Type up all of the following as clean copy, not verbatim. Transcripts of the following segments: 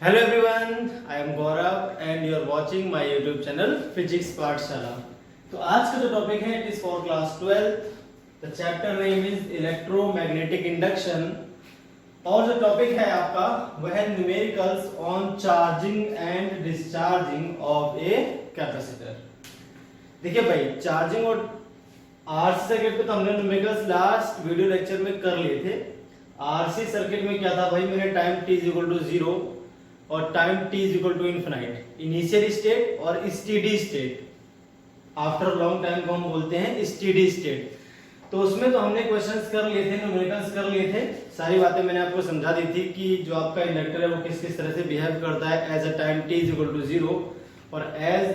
Hello everyone, I am Gaurav and you are watching my YouTube channel Physics पाठशाला। तो आज का जो टॉपिक है it is for class 12th। The chapter name is electromagnetic induction और जो topic है आपका वह है numericals on charging and discharging of a capacitor. देखिए भाई, चार्जिंग और आरसी सर्किट पे तो हमने न्यूमेरिकल्स लास्ट वीडियो लेक्चर में कर लिए थे। आरसी सर्किट में क्या था भाई, मैंने time t is equal to 0 और time t is equal to infinite, initial state और steady state. After long time को हम बोलते हैं स्टेडी स्टेट। तो उसमें तो हमने क्वेश्चंस कर लिए थे, न्यूमेरिकल्स कर लिए थे, सारी बातें मैंने आपको समझा दी थी कि जो आपका इंडक्टर है वो किस किस तरह से बिहेव करता है as a time t is equal to 0 और as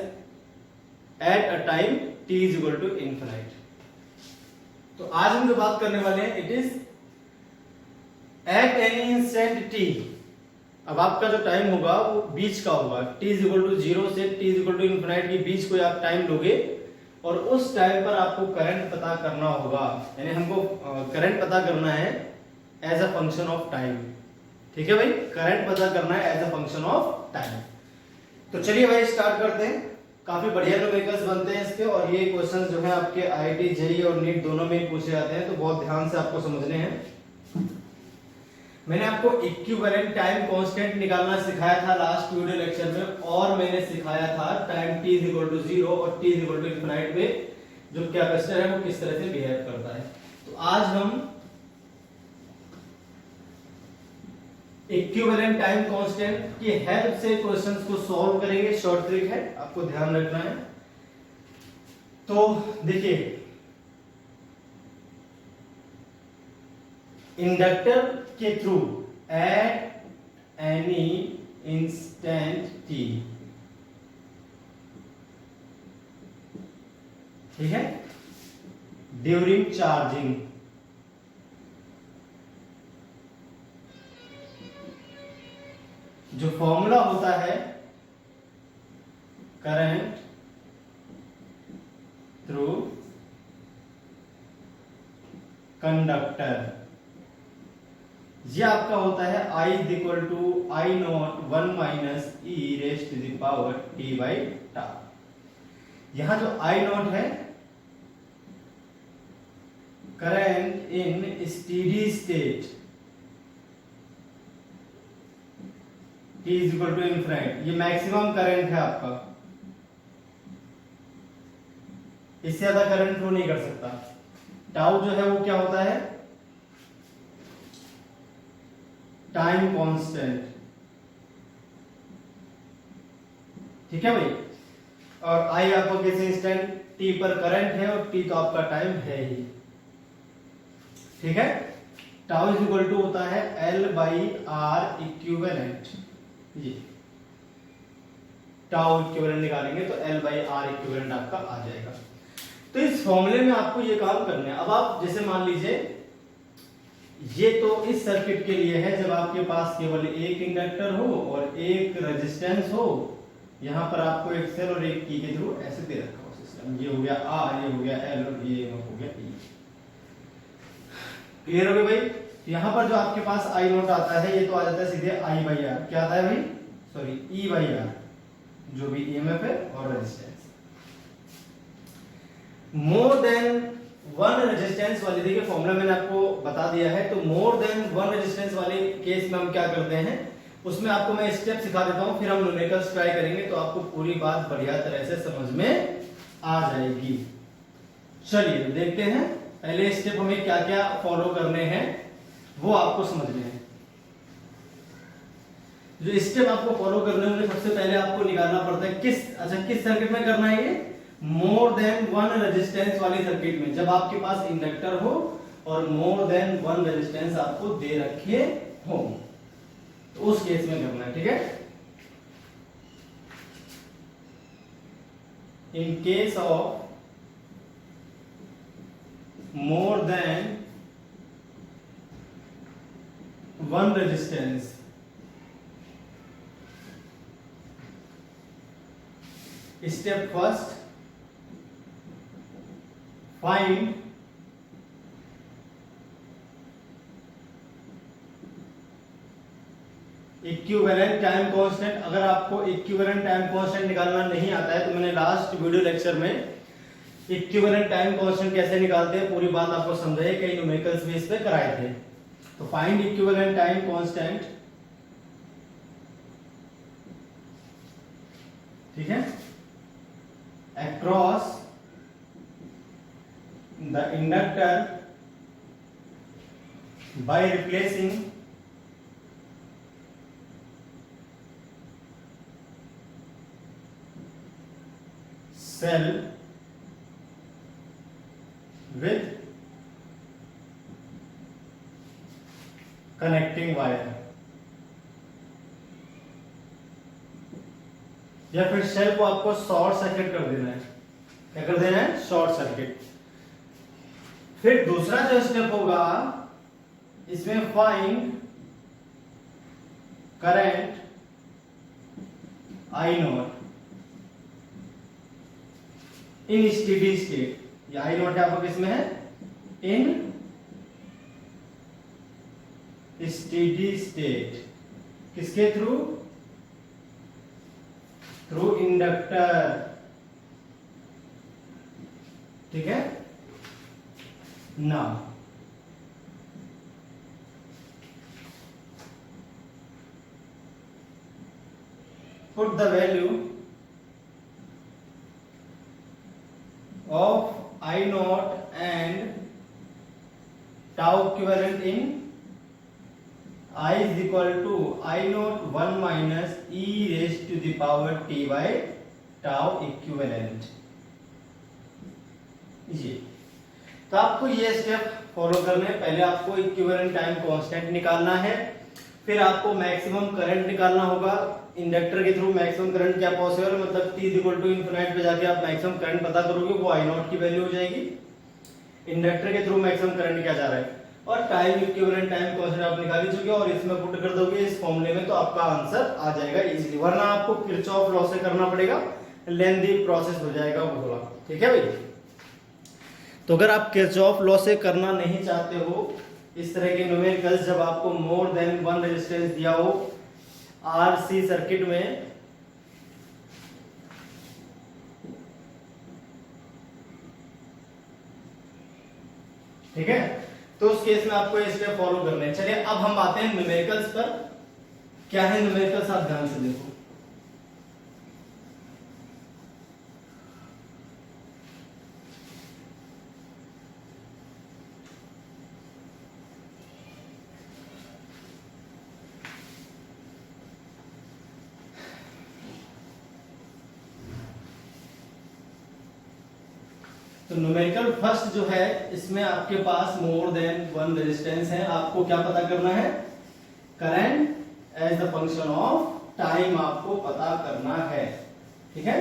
at a time t is equal to infinite. तो आज हम जो बात करने वाले हैं it is at any instant t। अब आपका जो टाइम होगा वो बीच का होगा, t इज इक्वल टू 0 से t is equal to infinite के बीच कोई आप टाइम लोगे और उस टाइम पर आपको करंट पता करना होगा, यानी हमको करंट पता करना है as a function of time. ठीक है भाई, करंट पता करना है as a function of time. तो चलिए भाई स्टार्ट करते हैं। काफी बढ़िया न्यूमेरिकल्स बनते हैं इसके और ये क्वेश्चंस जो है आपके आईआईटी जेईई और नीट दोनों में पूछे जाते हैं, तो बहुत ध्यान से आपको समझने हैं। मैंने आपको इक्विवेलेंट टाइम कांस्टेंट निकालना सिखाया था लास्ट वीडियो लेक्चर में और मैंने सिखाया था time t is equal to 0 और t is equal to infinite में जो कैपेसिटर है वो किस तरह से बिहेव करता है। तो आज हम इक्विवेलेंट टाइम कांस्टेंट की हेल्प से क्वेश्चंस को सॉल्व करेंगे। शॉर्ट ट्रिक है, आपको ध्यान रखना है। तो देखिए, इंडक्टर के through eight any instant t, ठीक है, ड्यूरिंग चार्जिंग जो फॉर्मूला होता है करंट थ्रू कंडक्टर, ये आपका होता है I is equal to I naught 1 minus e rest to the power t by tau. यहां जो I नॉट है current in steady state t is equal to infinite, ये मैक्सिमम करंट है आपका, इससे ज्यादा करंट फ्लो नहीं कर सकता। टाउ जो है वो क्या होता है, टाइम कांस्टेंट। ठीक है भाई, और आई आपको किस इंस्टेंट t पर करंट है और t तो आपका टाइम है ही। ठीक है, टाउ इज इक्वल टू होता है L बाई आर इक्विवेलेंट। ये टाउ इक्विवेलेंट निकालेंगे तो L बाई आर इक्विवेलेंट आपका आ जाएगा। तो इस फॉर्मूले में आपको ये काम करना है। अब आप जैसे मान लीजिए ये तो इस सर्किट के लिए है जब आपके पास केवल एक इंडक्टर हो और एक रेजिस्टेंस हो, यहां पर आपको एक सेल और एक की के थ्रू ऐसे दे रखा हो सिस्टम। ये हो गया R, ये हो गया L और ये हो गया E। क्लियर हो गया भाई? यहां पर जो आपके पास I नोट आता है ये तो आ जाता है सीधे I बाई आर। क्या आता है भाई? सॉरी, E बाई आर, जो भी EMF है और रेजिस्टेंस। मोर देन वन रेजिस्टेंस वाले, देखिए फॉर्मूला मैंने आपको बता दिया है। तो मोर देन वन रेजिस्टेंस वाले केस में हम क्या करते हैं, उसमें आपको मैं स्टेप सिखा देता हूं, फिर हम न्यूमेरिकल्स ट्राई करेंगे तो आपको पूरी बात बढ़िया तरह से समझ में आ जाएगी। चलिए देखते हैं पहले स्टेप हमें क्या क्या फॉलो करने हैं वो आपको समझने हैं। जो स्टेप आपको फॉलो करने होंगे, सबसे पहले आपको निकालना पड़ता है किस सर्किट में करना है ये, मोर देन वन रेजिस्टेंस वाली सर्किट में। जब आपके पास इंडक्टर हो और मोर देन वन रेजिस्टेंस आपको दे रखे हो तो उस केस में करना है। ठीक है, in case of more than one resistance, step first, find equivalent time constant. अगर आपको इक्विवेलेंट टाइम कांस्टेंट निकालना नहीं आता है तो मैंने लास्ट वीडियो लेक्चर में इक्विवेलेंट टाइम कांस्टेंट कैसे निकालते हैं पूरी बात आपको समझाई, कई न्यूमेरिकल्स बेस पे कराए थे। तो फाइंड इक्विवेलेंट टाइम कांस्टेंट, ठीक है, across the inductor by replacing cell with connecting wire, या फिर सेल को आपको शॉर्ट सर्किट कर देना है। क्या कर देना है? Short circuit. फिर दूसरा जो स्टेप होगा इसमें find current I not in steady state. ये I नॉट आपको किसमें है? इन स्टेडी स्टेट। किसके थ्रू? थ्रू इंडक्टर, ठीक है ना। put the value of I naught and tau equivalent in I is equal to I naught 1 minus e raised to the power t by tau equivalent। ये तो आपको ये step follow करने हैं। पहले आपको इक्विवेलेंट टाइम कांस्टेंट निकालना है, फिर आपको मैक्सिमम करंट निकालना होगा। इंडक्टर के थ्रू मैक्सिमम करंट क्या पॉसिबल है, मतलब t =∞ पे जाके आप मैक्सिमम करंट पता करोगे, वो I नॉट की वैल्यू हो जाएगी। इंडक्टर के थ्रू मैक्सिमम करंट क्या जा रहा है, और टाइम इक्विवेलेंट टाइम कांस्टेंट आप निकाल ही चुके हो और इसमें पुट कर दोगे इस फॉर्मूले में, तो आपका आंसर आ जाएगा इजीली। वरना आपको किरचॉफ लॉ से करना पड़ेगा, लेंथी प्रोसेस हो जाएगा वो थोड़ा, ठीक है भाई। तो अगर आप किरचॉफ लॉ से करना नहीं चाहते हो इस तरह के न्यूमेरिकल्स, जब आपको मोर देन वन रेजिस्टेंस दिया हो आरसी सर्किट में, ठीक है, तो उस केस में आपको ये स्टेप फॉलो करने हैं। चलिए अब हम आते हैं न्यूमेरिकल्स पर। क्या है न्यूमेरिकल्स, आप ध्यान से देखो। तो न्यूमेरिकल फर्स्ट जो है इसमें आपके पास मोर देन वन रेजिस्टेंस है। आपको क्या पता करना है? Current as the function of time आपको पता करना है, ठीक है।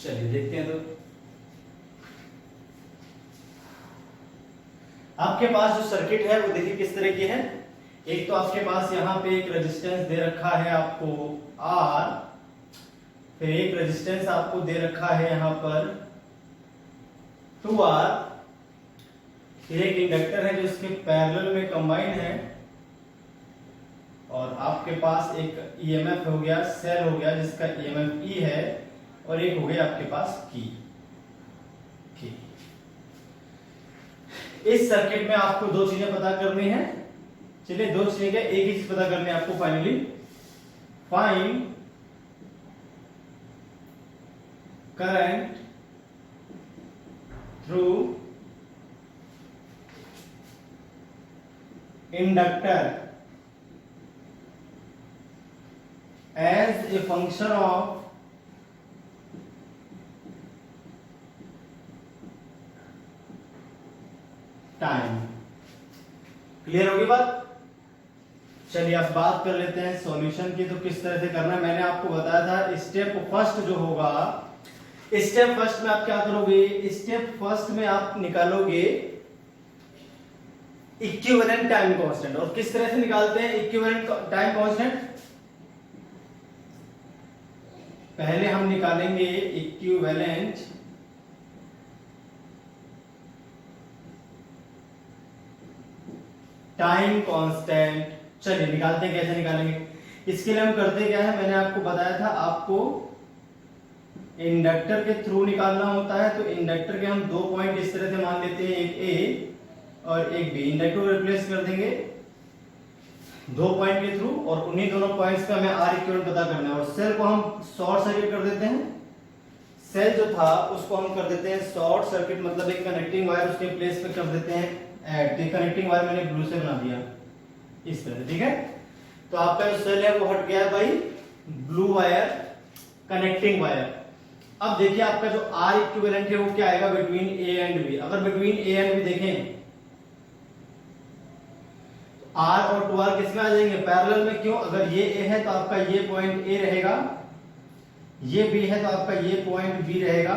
चलिए देखते हैं। तो आपके पास जो सर्किट है वो देखिए किस तरह की है। एक तो आपके पास यहां पे एक रेजिस्टेंस दे रखा है आपको R, फिर एक रेजिस्टेंस आपको दे रखा है यहां पर 2R, फिर एक इंडक्टर है जो इसके पैरेलल में कंबाइन है, और आपके पास एक ईएमएफ हो गया, सेल हो गया जिसका ईएमएफ E है, और एक हो गया आपके पास की। इस सर्किट में आपको दो चीजें पता करनी है। चलिए दो चीजें क्या, एक ही चीज पता करनी है आपको finally. Find current through inductor as a function of time. Clear होगी बात? चलिए अब बात कर लेते हैं सॉल्यूशन की। तो किस तरह से करना है मैंने आपको बताया था। स्टेप फर्स्ट जो होगा, स्टेप फर्स्ट में आप क्या करोगे? स्टेप फर्स्ट में आप निकालोगे इक्विवेलेंट टाइम कांस्टेंट। और किस तरह से निकालते हैं इक्विवेलेंट टाइम कांस्टेंट? पहले हम निकालेंगे इक्विवेलेंट टाइम कांस्टेंट। चलिए निकालते हैं, कैसे निकालेंगे इसके लिए हम करते क्या है, मैंने आपको बताया था आपको इंडक्टर के थ्रू निकालना होता है। तो इंडक्टर के हम दो पॉइंट इस तरह से मान लेते हैं, एक ए और एक बी। इंडक्टर को रिप्लेस कर देंगे दो पॉइंट के थ्रू और उन्हीं दोनों पॉइंट्स का हमें आर इक्विवेलेंट पता करना है। और सेल को हम शॉर्ट सर्किट कर देते हैं। सेल जो था उसको हम कर देते हैं शॉर्ट सर्किट, मतलब एक कनेक्टिंग वायर उसके प्लेस पे कर देते हैं ऐड। तो कनेक्टिंग वायर मैंने ब्लू से बना दिया इस तरह से, ठीक है। तो आपका जो सेल है वो हट गया भाई ब्लू वायर, कनेक्टिंग वायर। अब देखिए आपका जो आर इक्विवेलेंट है वो क्या आएगा बिटवीन ए एंड बी। अगर बिटवीन ए एंड बी देखें आर और टू आर किसमें आ जाएंगे, पैरेलल में। क्यों, अगर ये ए है तो आपका ये पॉइंट ए रहेगा, ये बी है तो आपका ये पॉइंट बी रहेगा।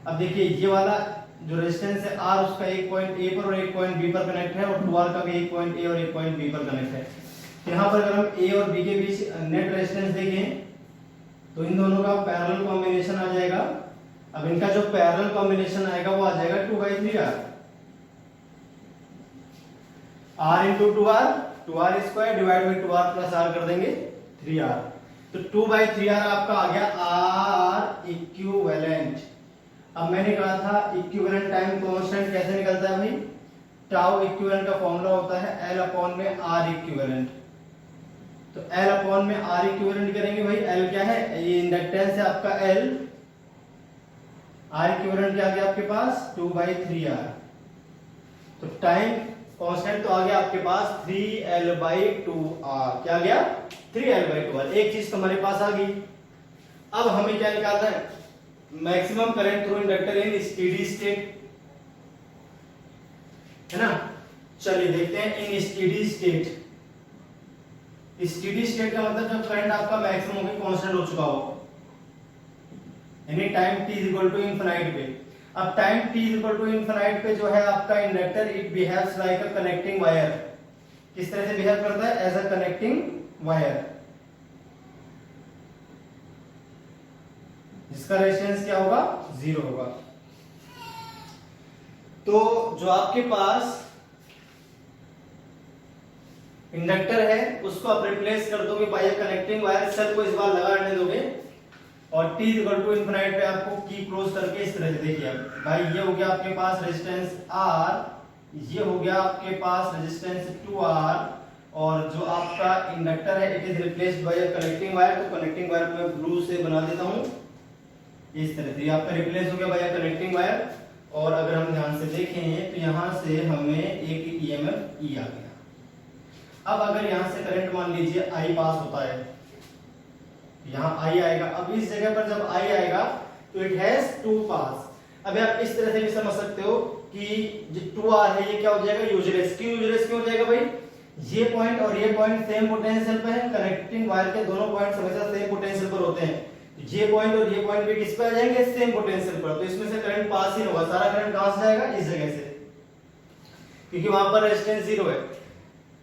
अब देखिए ये वाला जो रेजिस्टेंस है आर उसका एक पॉइंट ए पर और एक पॉइंट बी पर कनेक्ट है, और टू आर का भी एक पॉइंट ए और एक पॉइंट बी पर कनेक्ट है। तो यहाँ पर अगर हम ए और बी के बीच नेट रेजिस्टेंस देखें तो इन दोनों का पैरेलल कॉम्बिनेशन आ जाएगा। अब इनका जो पैरेलल कॉम्बिनेशन आएगा वो आ जाएगा 2/3R, R into 2R, 2R square divide by 2R plus R कर देंगे 3R। तो 2/3R आपका आ गया R इक्विवेलेंट। अब मैंने कहा था इक्विवेलेंट टाइम कांस्टेंट कैसे निकलता है भाई, टाउ इक्विवेलेंट का फॉर्मूला होता है L अपॉन में R इक्विवेलेंट। तो L अपॉन में R इक्विवेलेंट करेंगे भाई, L क्या है, ये इंडक्टेंस है आपका L, R इक्विवेलेंट क्या आ गया आपके पास 2/3R। तो टाइम कांस्टेंट तो आ गया आपके पास 3L/2R। क्या आ गया 3L/2R। एक चीज तो हमारे पास आ गई। अब हमें क्या निकालना है, maximum current through inductor in steady state, है ना। चलिए देखते हैं इन स्टेडी स्टेट। स्टेडी स्टेट का मतलब जब करंट आपका मैक्सिमम होकर कांस्टेंट हो चुका हो, यानी time t equal to infinite पे। अब time t equal to infinite पे जो है आपका inductor it behaves like a connecting wire. किस तरह से बिहेव करता है, एज अ कनेक्टिंग वायर, जिसका रेजिस्टेंस क्या होगा 0 होगा। तो जो आपके पास इंडक्टर है उसको आप रिप्लेस कर दोगे बाय कनेक्टिंग वायर। सेल को इस बार लगाने दोगे और t इक्वल टू इनफिनाइट पे आपको की क्लोज करके इस तरह से देखिए भाई, ये हो गया आपके पास रेजिस्टेंस R, ये हो गया आपके पास रेजिस्टेंस 2R, और जो आपका इंडक्टर है it is replaced bye connecting wire. तो कनेक्टिंग वायर को मैं ब्लू से बना देता हूं इस तरह से, आपका रिप्लेस हो गया बाय कनेक्टिंग वायर। और अगर हम ध्यान से देखें तो यहां से हमें एक ईएमएफ ई आ गया। अब अगर यहां से करंट मान लीजिए I पास होता है, यहाँ I आएगा। अब इस जगह पर जब I आएगा तो इट हैज 2 पास। अब आप इस तरह से भी समझ सकते हो कि जो 2R है ये क्या हो जाएगा यूजलेस। क्यों यूजलेस क्यों हो जाएगा भाई, ये पॉइंट और ये पॉइंट सेम पोटेंशियल पे है। कनेक्टिंग वायर के दोनों पॉइंट हमेशा सेम पोटेंशियल पर होते हैं। ये पॉइंट और ये पॉइंट भी किस पे आ जाएंगे, सेम पोटेंशियल पर। तो इसमें से करंट पास ही होगा, सारा करंट कहां से जाएगा, इस जगह से, क्योंकि वहां पर रेजिस्टेंस 0 है।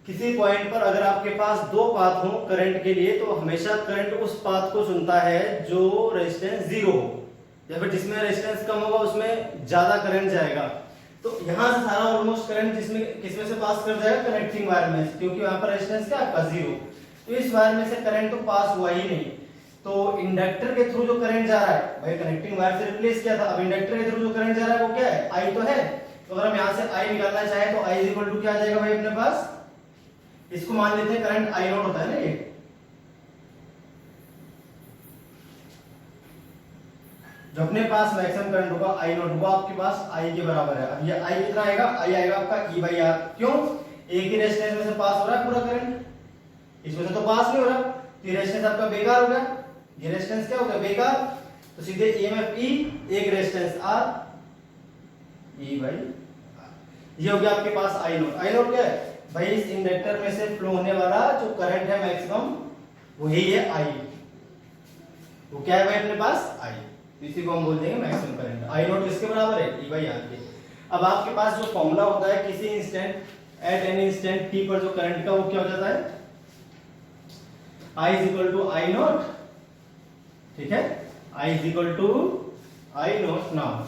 किसी पॉइंट पर अगर आपके पास दो पाथ हो करंट के लिए तो हमेशा करंट उस पाथ को चुनता है जो रेजिस्टेंस 0 हो, या फिर जिसमें रेजिस्टेंस कम होगा उसमें ज्यादा करंट जाएगा। तो यहां से सारा ऑलमोस्ट करंट जिसमें किसमें से पास कर जाएगा, कनेक्टिंग वायर में, क्योंकि वहां पर रेजिस्टेंस क्या आपका 0। तो इस वायर में से करंट तो पास हुआ ही नहीं। तो इंडक्टर के थ्रू जो करंट जा रहा है भाई, कनेक्टिंग वायर से रिप्लेस किया था, अब इंडक्टर के थ्रू जो करंट जा रहा है वो क्या है, I तो है। तो अगर हम यहां से I निकालना चाहे तो I इक्वल टू क्या आ जाएगा भाई अपने पास, इसको मान लेते हैं करंट I नॉट होता है ना, ये जो अपने पास मैक्सिमम करंट होगा I नॉट होगा आपके पास I के बराबर है। अब ये I कितना आएगा, I आएगा आपका E/R। क्यों, एक ही रेजिस्टेंस में से पास हो रहा है पूरा करंट, इसमें से तो पास नहीं हो रहा, तो ये रेजिस्टेंस आपका बेकार हो गया। ये रेजिस्टेंस क्या हो गया, बेकार। तो सीधे EMF E, एक रेजिस्टेंस R, E/R। ये हो गया आपके पास I नॉट। I नॉट क्या है भाई, इस इंडक्टर में से फ्लो होने वाला जो करंट है मैक्सिमम वही है I। वो क्या है भाई अपने पास I, इसी को हम बोल देंगे मैक्सिमम करंट। I नॉट किसके बराबर है, E/R के। अब आपके पास जो फॉर्मूला होता है किसी instant eight any instant t पर जो करंट का, वो क्या हो जाता है, I is equal to I not, ठीक है, I is equal to I not. Now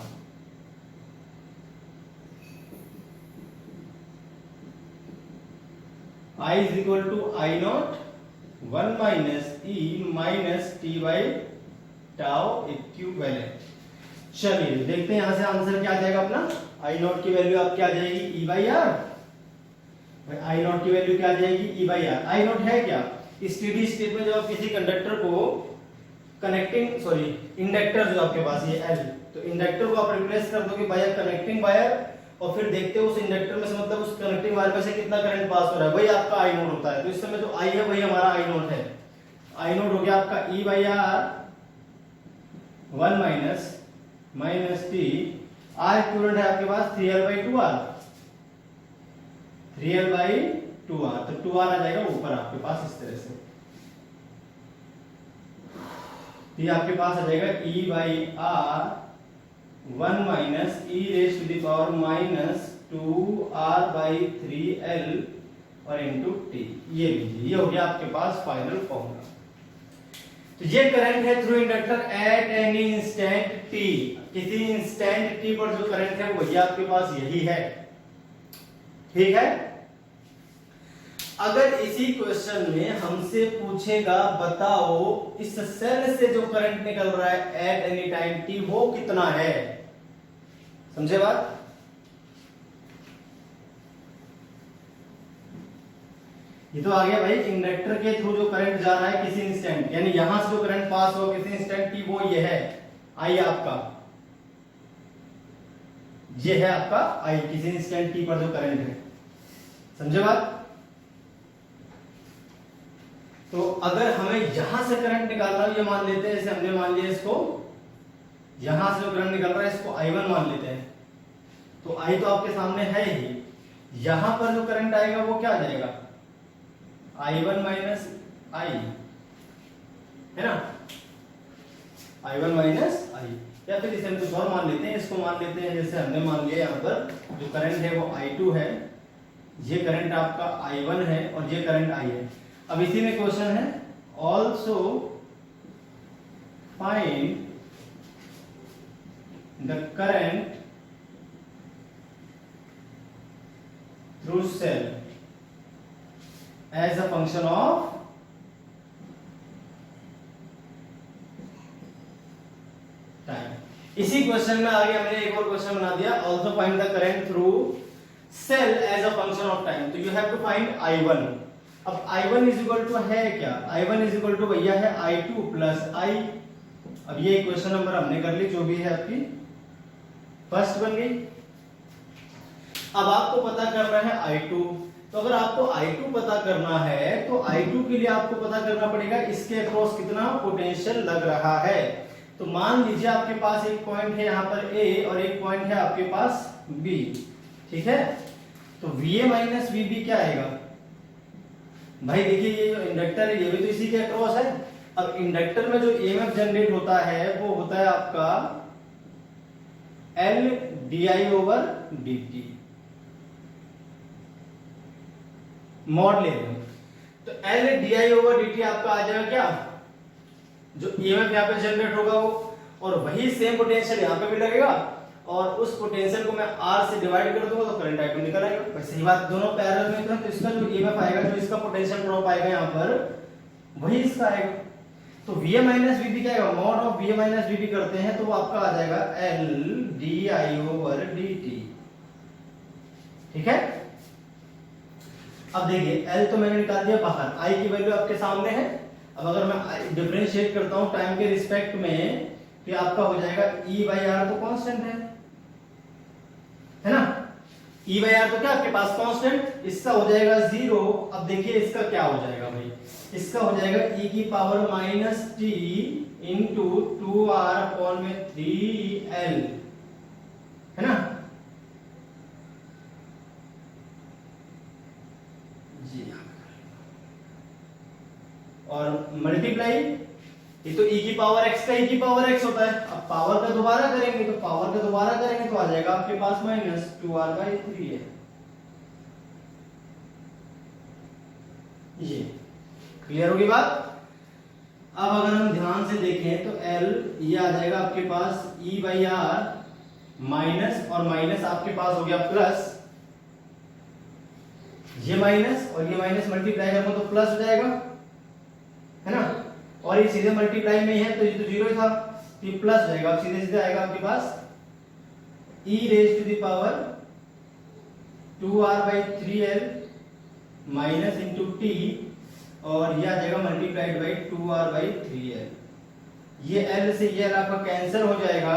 I is equal to I not 1 minus e minus t by tau equivalent. चलिए देखते हैं यहां से आंसर क्या आ जाएगा अपना। आई नॉट की वैल्यू आप क्या आ जाएगी ई बाई आर। आई नॉट की वैल्यू क्या आ जाएगी ई बाई आर। आई नॉट है क्या, स्टेडी स्टेट में जब आप किसी कंडक्टर को कनेक्टिंग सॉरी इंडक्टर जो आपके पास ये एल, तो इंडक्टर को आप रिप्लेस कर दोगे बाय कनेक्टिंग वायर और फिर देखते हो उस इंडक्टर में से मतलब उस कनेक्टिंग वायर में से कितना करंट पास हो रहा है, वही आपका आई नोट होता है। तो इस समय जो आई है वही हमारा आई नोट है। आई नोट हो गया आपका E by are 1 minus minus T, R equivalent है आपके पास 3l by 2r, 3l by 2r, तो 2r आ जाएगा ऊपर आपके पास इस तरह से। ये आपके पास आ जाएगा e by are 1 minus e raise to the power minus 2r by 3l और इनटू t। ये लीजिए, ये हो गया आपके पास फाइनल फॉर्मूला। तो ये करंट है through inductor eight any instant t, किसी इंस्टेंट t पर जो करंट है वही आपके पास यही है। ठीक है। अगर इसी क्वेश्चन में हमसे पूछेगा बताओ इस सेल से जो करंट निकल रहा है एट एनी टाइम t वो कितना है, समझे बात। ये तो आ गया भाई इंडक्टर के थ्रू जो करंट जा रहा है किसी इंस्टेंट, यानी यहां से जो करंट पास हो किसी इंस्टेंट t वो ये है आई आपका, ये है आपका आई किसी इंस्टेंट t पर जो करंट है, समझे बात। तो अगर हमें यहां से करंट निकालना है, ये मान लेते हैं जैसे हमने मान लिया इसको, यहां से जो करंट निकल रहा है इसको I1 मान लेते हैं, तो I तो आपके सामने है ही, यहां पर जो करंट आएगा वो क्या आ जाएगा I1 माइनस I, है ना, I1 माइनस I। या फिर इसे हम कुछ और मान लेते हैं, इसको मान लेते हैं जैसे हमने मान लिया यहाँ पर जो करंट है वो I2 है, ये करंट आपका I1 है और ये करंट I है। अब इसी में क्वेश्चन है also find the current through cell as a function of time. इसी क्वेश्चन में आगे हमने एक और क्वेश्चन बना दिया also find the current through cell as a function of time. तो you have to find I1। अब I1 इज इक्वल टू है क्या, I1 इज इक्वल टू भैया है I2 प्लस I। अब ये क्वेश्चन नंबर हमने कर ली, जो भी है आपकी फर्स्ट बन गई। अब आपको पता करना है I2, तो अगर आपको I2 पता करना है तो I2 के लिए आपको पता करना पड़ेगा इसके अक्रॉस कितना पोटेंशियल लग रहा है। तो मान लीजिए आपके पास एक पॉइंट है यहाँ पर A और एक पॉइंट है आपके पास B, ठीक है। तो VA माइनस VB क्या आएगा भाई, देखिए ये जो इंडक्टर है ये भी तो इसी के अक्रॉस है। अब इंडक्टर में जो EMF जनरेट होता है वो होता है आपका L di over dt, mod ले रहे हो तो L di ओवर dt आपका आ जाएगा क्या, जो EMF यहाँ पे जनरेट होगा वो, और वही सेम पोटेंशियल यहाँ पे भी लगेगा और उस पोटेंशियल को मैं R से डिवाइड कर दूंगा तो करंट I2 निकल आएगा। पर सही बात, दोनों पैरेलल में तो इसका जो EMF आएगा, जो इसका पोटेंशियल ड्रॉप आएगा यहाँ पर वही इसका आएगा। तो VA माइनस VB क्या आएगा, mod of VA minus VB करते हैं तो वो आपका आ जाएगा L di ओवर dt, ठीक है। अब देखिए L तो मैंने निकाल दिया बाहर, I की वैल्यू आपके सामने है। अब अगर मैं डिफरेंशिएट करता हूं टाइम के रिस्पेक्ट में तो आपका हो जाएगा E बाई आर तो कांस्टेंट है ना, E बाई आर तो क्या आपके पास कांस्टेंट, इसका हो जाएगा 0। अब देखिए इसका क्या हो जाएगा भाई, इसका हो जाएगा e की power minus t into 2r upon में 3l, है ना जी। और मल्टीप्लाई, ये तो e की पावर x का e की पावर x होता है। अब पावर का दोबारा करेंगे तो आ जाएगा आपके पास माइनस 2r बाई 3 है। ये क्लियर होगी बात। अब अगर हम ध्यान से देखें तो L ये आ जाएगा आपके पास e बाई आर माइनस और माइनस आपके पास हो गया प्लस ये माइनस और ये माइनस मल्टीप्लाई करूंगा तो प्लस हो जाएगा, है ना, और ये सीधे मल्टीप्लाई में ही है तो ये तो जीरो ही था, तो ये प्लस हो जाएगा। अब सीधे सीधे आएगा आपके पास e raise to the power 2r/3l minus into t, और ये आ जाएगा मल्टीप्लाइड बाई 2r/3l। ये l से ये l आपका कैंसिल हो जाएगा,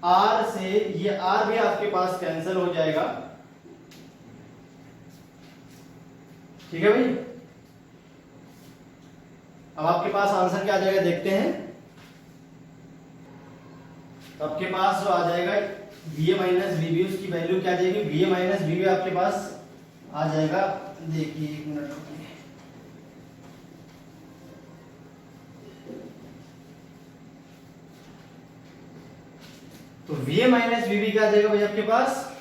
r से ये r भी आपके पास कैंसिल हो जाएगा, ठीक है भाई। अब आपके पास आंसर क्या आ जाएगा देखते हैं। तो आपके पास जो आ जाएगा va माइनस वीबी, उसकी वैल्यू क्या आ जाएगी, va माइनस वीबी आपके पास आ जाएगा, देखिए एक मिनट रुकिए, तो va माइनस वीबी क्या आ जाएगा भाई आपके पास,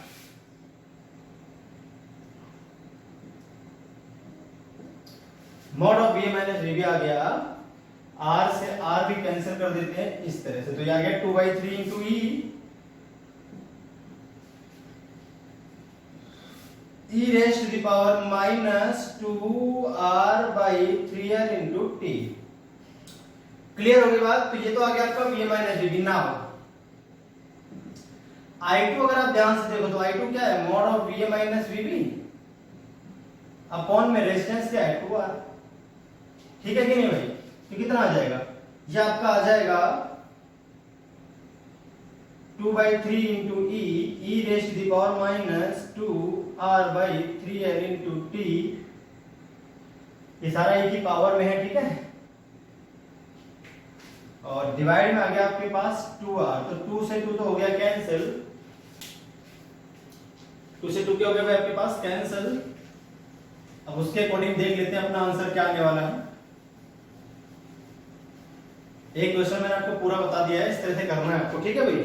मॉड ऑफ va माइनस वीबी आ गया, r से r भी कैंसिल कर देते हैं इस तरह से, तो ये आ गया 2/3 into e raise to the power minus 2r/3l into T. Clear हो गई बात। तो ये तो आ गया आपका va माइनस वीबी। नाउ i2 अगर आप ध्यान से देखो तो i2 क्या है, mod of va minus VB upon में रेजिस्टेंस क्या है 2r, ठीक है कि नहीं भाई। तो कितना आ जाएगा, ये आपका आ जाएगा 2/3 into e raise to the power minus 2r/3l into T, ये सारा e की पावर में है, ठीक है, और डिवाइड में आ गया आपके पास 2r, तो 2 से 2 तो हो गया कैंसिल, 2 से 2 क्या हो गया भाई आपके पास कैंसिल। अब उसके अकॉर्डिंग देख लेते हैं अपना आंसर क्या आने वाला है। एक क्वेश्चन मैंने आपको पूरा बता दिया है, इस तरह से करना है आपको, ठीक है भाई।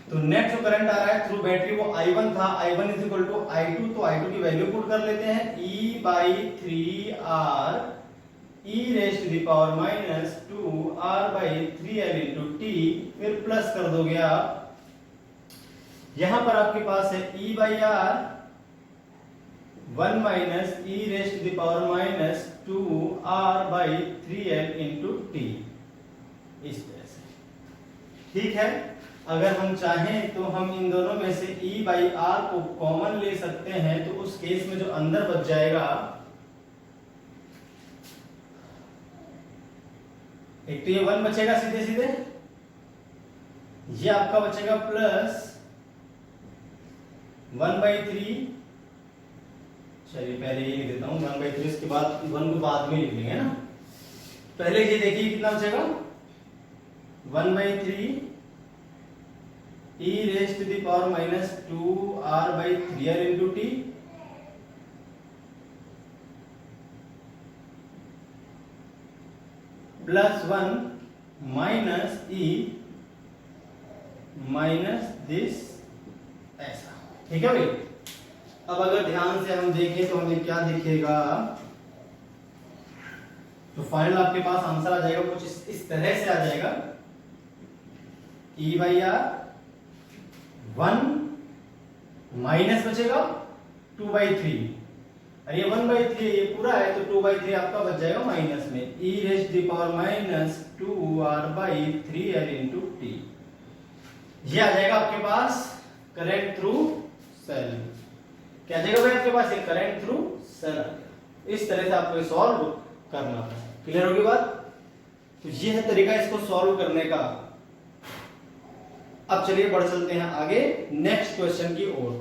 तो नेट जो करंट आ रहा है थ्रू बैटरी वो I1 था, I1 is equal to I2, तो I2 की वैल्यू पुट कर लेते हैं, E/3R e raise to the power minus 2r/3l into t, फिर प्लस कर दोगे आप, यहां पर आपके पास है E/R 1 minus e raise to the power minus 2r/3l into t, इस तरह से, ठीक है। अगर हम चाहें तो हम इन दोनों में से E/R को कॉमन ले सकते हैं, तो उस केस में जो अंदर बच जाएगा, एक तो ये 1 बचेगा सीधे सीधे, ये आपका बचेगा प्लस 1/3, चलिए पहले ये लिख देता हूं 1/3, इसके बाद 1 को बाद में लिख लेंगे ना। पहले ये देखिए कितना बचेगा 1/3 e raise to the power minus 2r/3l into t, plus 1 minus e minus this, ऐसा, ठीक है भाई। अब अगर ध्यान से हम देखें तो हमें क्या दिखेगा, तो फाइनल आपके पास आंसर आ जाएगा कुछ इस तरह से आ जाएगा, E/R 1 माइनस बचेगा 2/3, और ये 1/3 ये पूरा है तो 2/3 आपका बच जाएगा माइनस में, e raise to the power minus 2r/3l into T, ये आ जाएगा आपके पास करंट थ्रू सेल। क्या आ जाएगा भाई आपके पास, ये करंट थ्रू सेल। इस तरह से आपको सॉल्व करना है। क्लियर होगी बात। तो ये है तरीका इसको सॉल्व करने का। अब चलिए बढ़ चलते हैं आगे नेक्स्ट क्वेश्चन की ओर।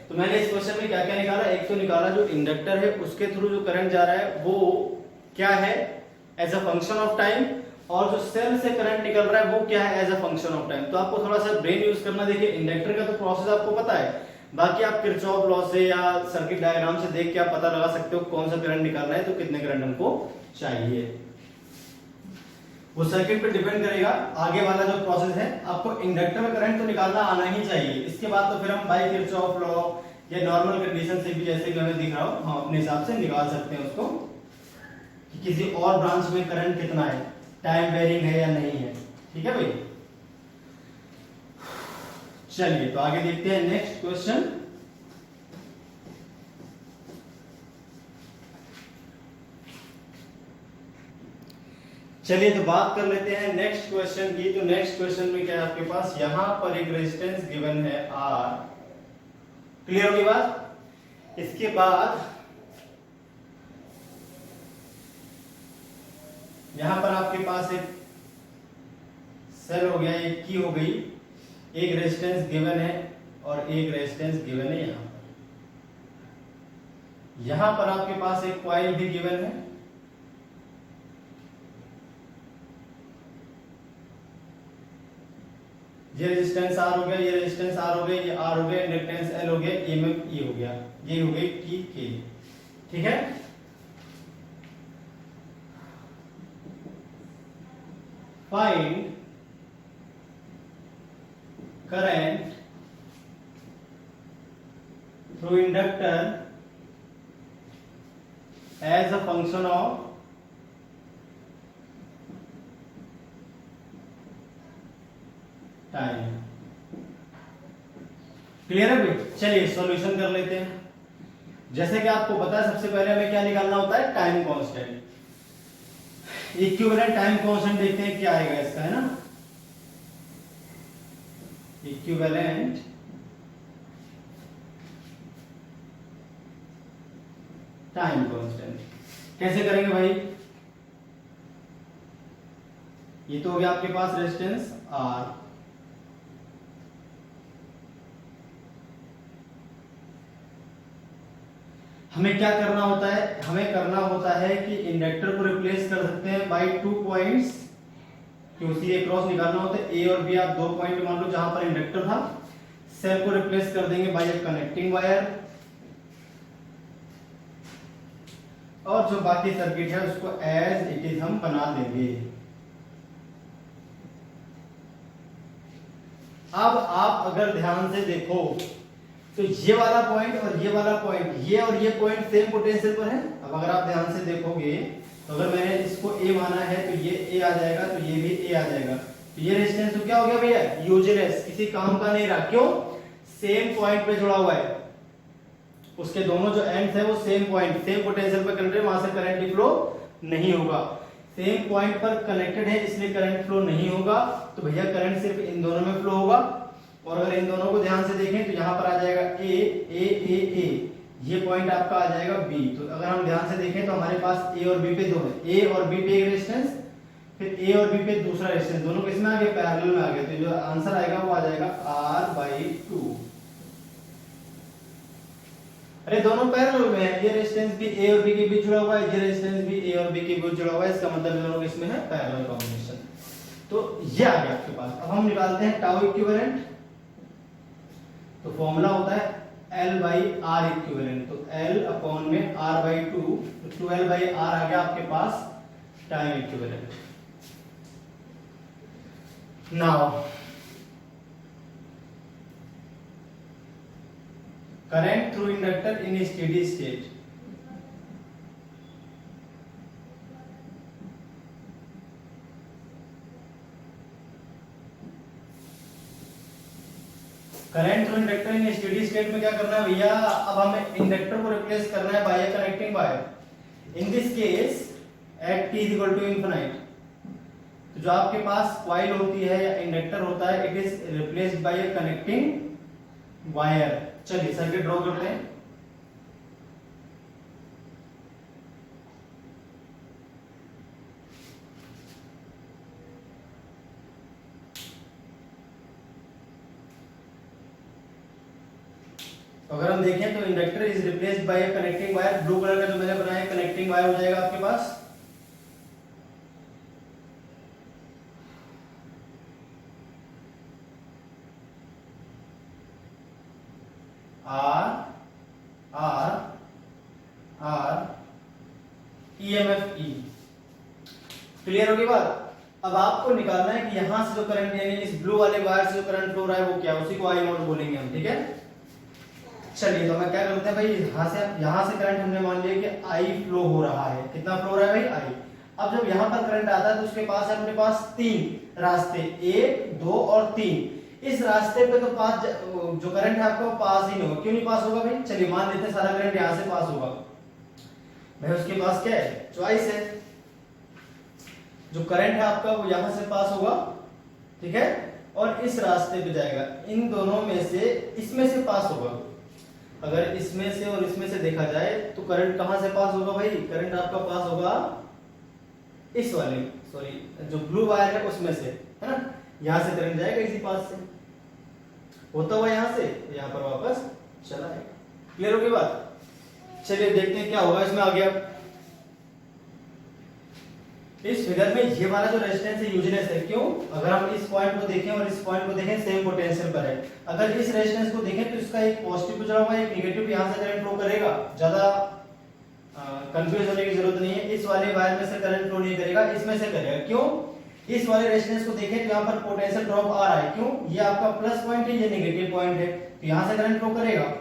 तो मैंने इस क्वेश्चन में क्या क्या निकाला, एक तो निकाला जो इंडक्टर है उसके थ्रू जो करंट जा रहा है वो क्या है as a function of time, और जो सेल से करंट निकल रहा है वो क्या है as a function of time. तो आपको थोड़ा सा ब्रेन यूज करना। देखिए इंडक्टर का तो प्रोसेस आपको पता है, बाकी आप किरचॉफ लॉ से या सर्किट डायग्राम से देख के आप पता लगा सकते हो कौन सा करंट निकालना है तो कितने करंट हमको चाहिए। वो सर्किट पे डिपेंड करेगा। आगे वाला जो प्रोसेस है आपको इंडक्टर में करंट तो निकालना आना ही चाहिए। इसके बाद तो फिर हम बाय किरचॉफ लॉ या नॉर्मल कंडीशन से भी जैसे कि हमें दिख रहा हो हम अपने हिसाब से निकाल सकते हैं उसको कि किसी और ब्रांच में करंट कितना है, टाइम वेरिंग है या नहीं है। ठीक है भाई। चलिए तो आगे देखते हैं नेक्स्ट क्वेश्चन। चलिए तो बात कर लेते हैं नेक्स्ट क्वेश्चन की। तो नेक्स्ट क्वेश्चन में क्या है आपके पास, यहां पर एक रेजिस्टेंस गिवन है R। क्लियर होगी बात? इसके बाद यहां पर आपके पास एक सेल हो गया, एक की हो गई, एक रेजिस्टेंस गिवन है और एक रेजिस्टेंस गिवन है यहां पर आपके पास एक कॉइल भी गिवन है। ये रेजिस्टेंस R हो गया, ये रेजिस्टेंस R हो गया, ये R हो गया, इंडक्टेंस L हो गया, EMF E हो गया, ये हो गई T K। ठीक है, find current through inductor as a function of time. Clear है भाई? चलिए सॉल्यूशन कर लेते हैं। जैसे कि आपको पता है सबसे पहले हमें क्या निकालना होता है, time constant. Equivalent time constant देखते हैं क्या आएगा इसका, है ना। इक्विवेलेंट टाइम कांस्टेंट कैसे करेंगे भाई? ये तो हो गया आपके पास रेजिस्टेंस R, हमें क्या करना होता है, हमें करना होता है कि इंडक्टर को रिप्लेस कर सकते हैं बाय 2 पॉइंट्स, क्योंकि ये क्रॉस निकालना होता है। ए और बी आप 2 पॉइंट मान लो जहां पर इंडक्टर था, सेल को रिप्लेस कर देंगे बाय ए कनेक्टिंग वायर, और जो बाकी सर्किट है उसको एज इट इज हम बना देंगे। अब आप अगर ध्यान से देखो तो ये वाला पॉइंट और ये वाला पॉइंट, ये और ये पॉइंट सेम पोटेंशियल पर है। अब अगर आप ध्यान से देखोगे तो अगर मैंने इसको A माना है तो ये A आ जाएगा, तो ये भी A आ जाएगा। तो ये रेजिस्टेंस तो क्या हो गया भैया, यूजलेस, किसी काम का नहीं रहा। क्यों? सेम पॉइंट पे जुड़ा हुआ है, उसके दोनों जो एंड्स है वो सेम पॉइंट, सेम पोटेंशियल पर कनेक्टेड, वहां से करंट फ्लो नहीं होगा। सेम पॉइंट पर कनेक्टेड है इसलिए करंट फ्लो नहीं होगा, तो भैया करंट सिर्फ इन दोनों में फ्लो होगा। और अगर इन दोनों को ध्यान से देखें तो यहाँ पर आ जाएगा A A A A, ये पॉइंट आपका आ जाएगा B। तो अगर हम ध्यान से देखें तो हमारे पास A और B पे दो है, A और B पे एक रेजिस्टेंस, फिर A और B पे दूसरा रेजिस्टेंस, दोनों किसमें आ गए, पैरेलल में आ गए। तो जो आंसर आएगा वो आ जाएगा R/2। अरे दोनों पैरेलल में है, ये रेजिस्टेंस भी A और B के बीच जुड़ा हुआ है, ये रेजिस्टेंस भी A और B के बीच जुड़ा हुआ है, इसका मतलब दोनों किसमें है, पैरेलल कॉम्बिनेशन। तो ये आ गया आपके पास। अब हम निकालते हैं टाउ इक्विवेलेंट। तो फॉर्मूला होता है L/R इक्विवेलेंट, तो L अपॉन में R/2, तो 12/R आ गया आपके पास time equivalent. Now current through inductor in steady state. Current through inductor in steady state में क्या करना है भैया, अब हमें इंडक्टर को रिप्लेस करना है by a connecting wire. In this case at t equal to infinite, तो जो आपके पास कॉइल होती है या इंडक्टर होता है, it is replaced by a connecting wire. चलिए सर्किट ड्रॉ करते हैं। अगर हम देखें तो inductor is replaced by a connecting wire. Blue colour का जो मैंने बनाया कनेक्टिंग वायर हो जाएगा आपके पास। R R R EMF E। Clear होगी बात? अब आपको निकालना है कि यहां से जो करंट, यानी इस ब्लू वाले वायर से जो करंट फ्लो रहा है वो क्या, उसी को आई नोट बोलेंगे हम। ठीक है, चलिए तो हमें क्या करते हैं भाई, यहां से करंट हमने मान लिया कि आई फ्लो हो रहा है। कितना फ्लो हो रहा है भाई, आई। अब जब यहां पर करंट आता है तो उसके पास है अपने पास 3 रास्ते, 1 2 और 3। इस रास्ते पे तो पास जो करंट है आपका पास ही नहीं होगा। क्यों नहीं पास होगा भाई, चलिए मान लेते हैं सारा करंट यहां से पास होगा। भाई उसके पास क्या है, चॉइस है। जो करंट है आपका वो यहां से पास होगा, ठीक है, और इस रास्ते पे जाएगा। इन दोनों में से इसमें से पास होगा। अगर इसमें से और इसमें से देखा जाए तो करंट कहां से पास होगा भाई? करंट आपका पास होगा इस वाले, सॉरी जो ब्लू वायर है उसमें से, है ना। यहां से करंट जाएगा इसी पास से, होता हुआ यहां से यहां पर वापस चला आएगा। क्लियर होगी बात? चलिए देखते हैं क्या होगा इसमें आगे। अब इस फिगर में ये वाला जो रेजिस्टेंस है यूजलेस है। क्यों? अगर हम इस पॉइंट को देखें और इस पॉइंट को देखें, सेम पोटेंशियल पर है। अगर इस रेजिस्टेंस को देखें तो इसका एक पॉजिटिव गुजरा हुआ है, एक नेगेटिव, यहां से करंट फ्लो करेगा। ज्यादा कंफ्यूज होने की जरूरत नहीं है। इस वाले वायर में से करंट फ्लो नहीं करेगा, इसमें से करेगा। क्यों? इस वाले रेजिस्टेंस को देखें तो यहां पर पोटेंशियल ड्रॉप आ रहा है। क्यों? ये आपका प्लस पॉइंट है, ये नेगेटिव पॉइंट है, तो यहां से करंट फ्लो करेगा।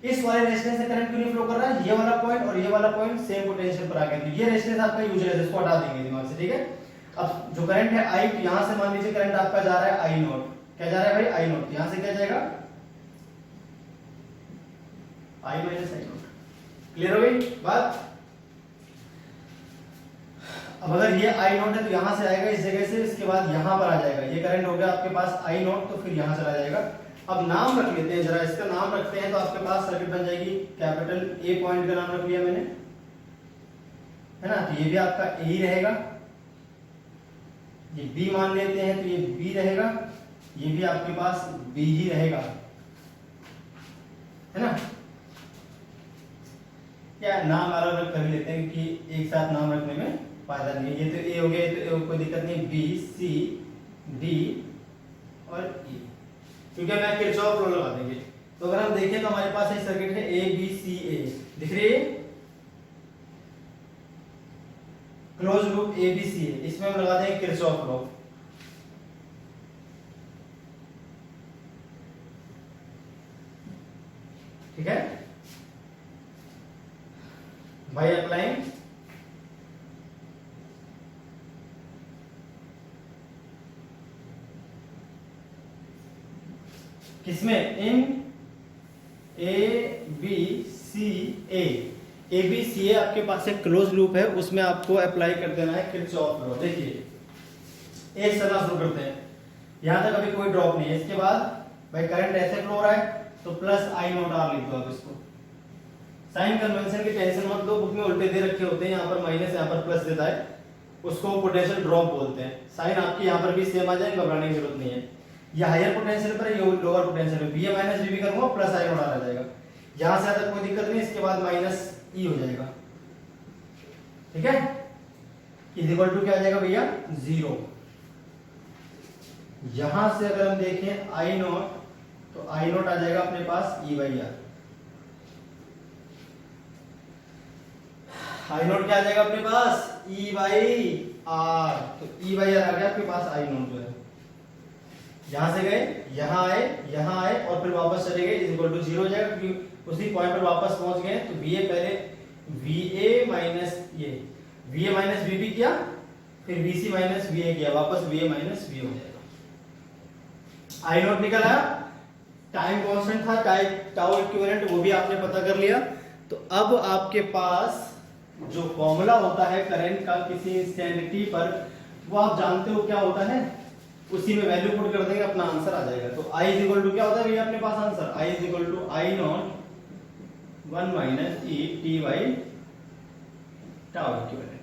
इस वाले रेजिस्टेंस से करंट क्यों नहीं फ्लो कर रहा है? ये वाला पॉइंट और ये वाला पॉइंट सेम पोटेंशियल पर आ गए, तो ये रेजिस्टेंस आपका यूजलेस है, इसको हटा देंगे दिमाग से, ठीक है। अब जो करंट है आई, यहां से मान लीजिए करंट आपका जा रहा है आई नॉट। क्या जा रहा है भाई? आई नॉट। यहां से क्या जाएगा? आई माइनस आई नॉट। क्लियर हो गई बात? अब अगर ये आई नॉट है तो यहां से आएगा इस जगह से, इसके बाद यहां पर आ जाएगा। ये करंट हो गया आपके पास आई नॉट, तो फिर यहां चला जाएगा। अब नाम रख लेते हैं जरा, इसका नाम रखते हैं तो आपके पास सर्किट बन जाएगी। कैपिटल ए पॉइंट का नाम रख लिया मैंने, है ना, तो ये भी आपका ए ही रहेगा। ये बी मान लेते हैं तो ये बी रहेगा, ये भी आपके पास बी ही रहेगा, है ना। क्या नाम अलग अलग कर लेते हैं क्योंकि एक साथ नाम रखने में फायदा नहीं है। ये तो ए हो गया, तो कोई दिक्कत नहीं। बी, सी, डी और ई, क्योंकि मैं किरचॉफ लॉ लगा देंगे। तो अगर हम देखें तो हमारे पास एक सर्किट है ए बी सी ए, दिख रही है close loop A B C है, इसमें हम लगा देंगे किरचॉफ लॉ। ठीक है भाई, अप्लाइंग किसमें? इन ए बी सी ए बी सी ए आपके पास एक क्लोज लूप है, उसमें आपको अप्लाई कर देना है किरचॉफ लॉ। देखिए एक चलना शुरू करते हैं, यहां तक अभी कोई ड्रॉप नहीं है। इसके बाद भाई करंट ऐसे फ्लो हो रहा है तो प्लस आई नोट आर लिख दो। आप इसको साइन कन्वेंशन की टेंशन मत लो, बुक में उल्टे दे रखे होते हैं, यहाँ पर माइनस यहाँ पर प्लस देता है, उसको पोटेंशियल ड्रॉप बोलते हैं। साइन आपकी यहाँ पर भी सेम आ जाए, घबराने की जरूरत नहीं है। ये हायर पोटेंशियल पर है, ये लोअर पोटेंशियल पे, बी माइनस बी करूंगा प्लस आई नोट आ जाएगा। यहां से तक कोई दिक्कत नहीं, इसके बाद माइनस ई हो जाएगा, ठीक है। इज इक्वल टू क्या आ जाएगा भैया? 0। यहां से अगर हम देखें आई नोट, तो आई नोट आ जाएगा अपने पास ई बाई आर। आई नोट क्या आ जाएगा अपने पास? ई बाई आर। तो ई बाई आर आ गया आपके पास आई नोट जो है। यहां से गए, यहां आए और फिर वापस चले गए, इज इक्वल टू 0 हो जाएगा, क्योंकि उसी पॉइंट पर वापस पहुंच गए। तो वी ए पहले वी ए माइनस ये V A minus V B किया, फिर V C minus V A किया, वापस वी ए माइनस वी हो जाएगा। आई नोट निकल आया, टाइम कांस्टेंट था, टाउ इक्विवेलेंट वो भी आपने पता कर लिया। तो अब आपके पास जो फॉर्मूला होता है करंट का किसी इंस्टेंट टी पर, वो आप जानते हो क्या होता है, उसी में वैल्यू पुट कर देंगे, अपना आंसर आ जाएगा। तो I इज इक्वल टू क्या होता है भैया अपने पास answer? I is equal to I not 1 minus e t by tau equivalent.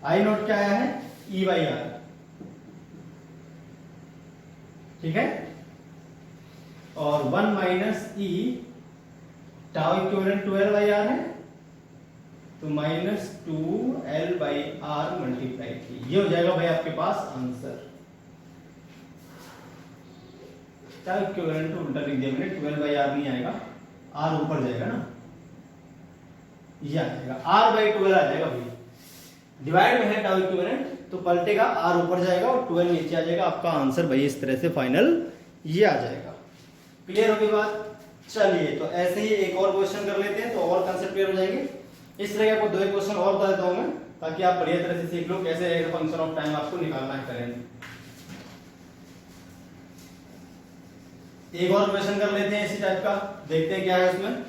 I naught क्या आया है? E बाई आर, ठीक है। और 1 minus e tau equivalent 12 by R है, तो minus 2L by are multiply की, ये हो जाएगा भाई आपके पास आंसर। क्या इक्विवेलेंट उल्टा लिख दिया मैंने, 12 बाई आर नहीं आएगा, आर ऊपर जाएगा ना, ये आ जाएगा आर बाई 12 आ जाएगा भाई। डिवाइड में है टाउ इक्विवेलेंट, तो पलटेगा, आर ऊपर जाएगा और 12 नीचे आ जाएगा। आपका आंसर भाई इस तरह से फाइनल ये आ जाएगा। क्लियर होगी बात? चलिए तो ऐसे ही एक और क्वेश्चन कर लेते हैं, तो और कंसेप्ट क्लियर हो जाएंगे। इस तरह के आपको 2 क्वेश्चन और बता देता हूं मैं, ताकि आप बढ़िया तरह से सीख लो कैसे फंक्शन ऑफ टाइम आपको निकालना है करेंट। एक और क्वेश्चन कर लेते हैं इसी टाइप का, देखते हैं क्या है उसमें।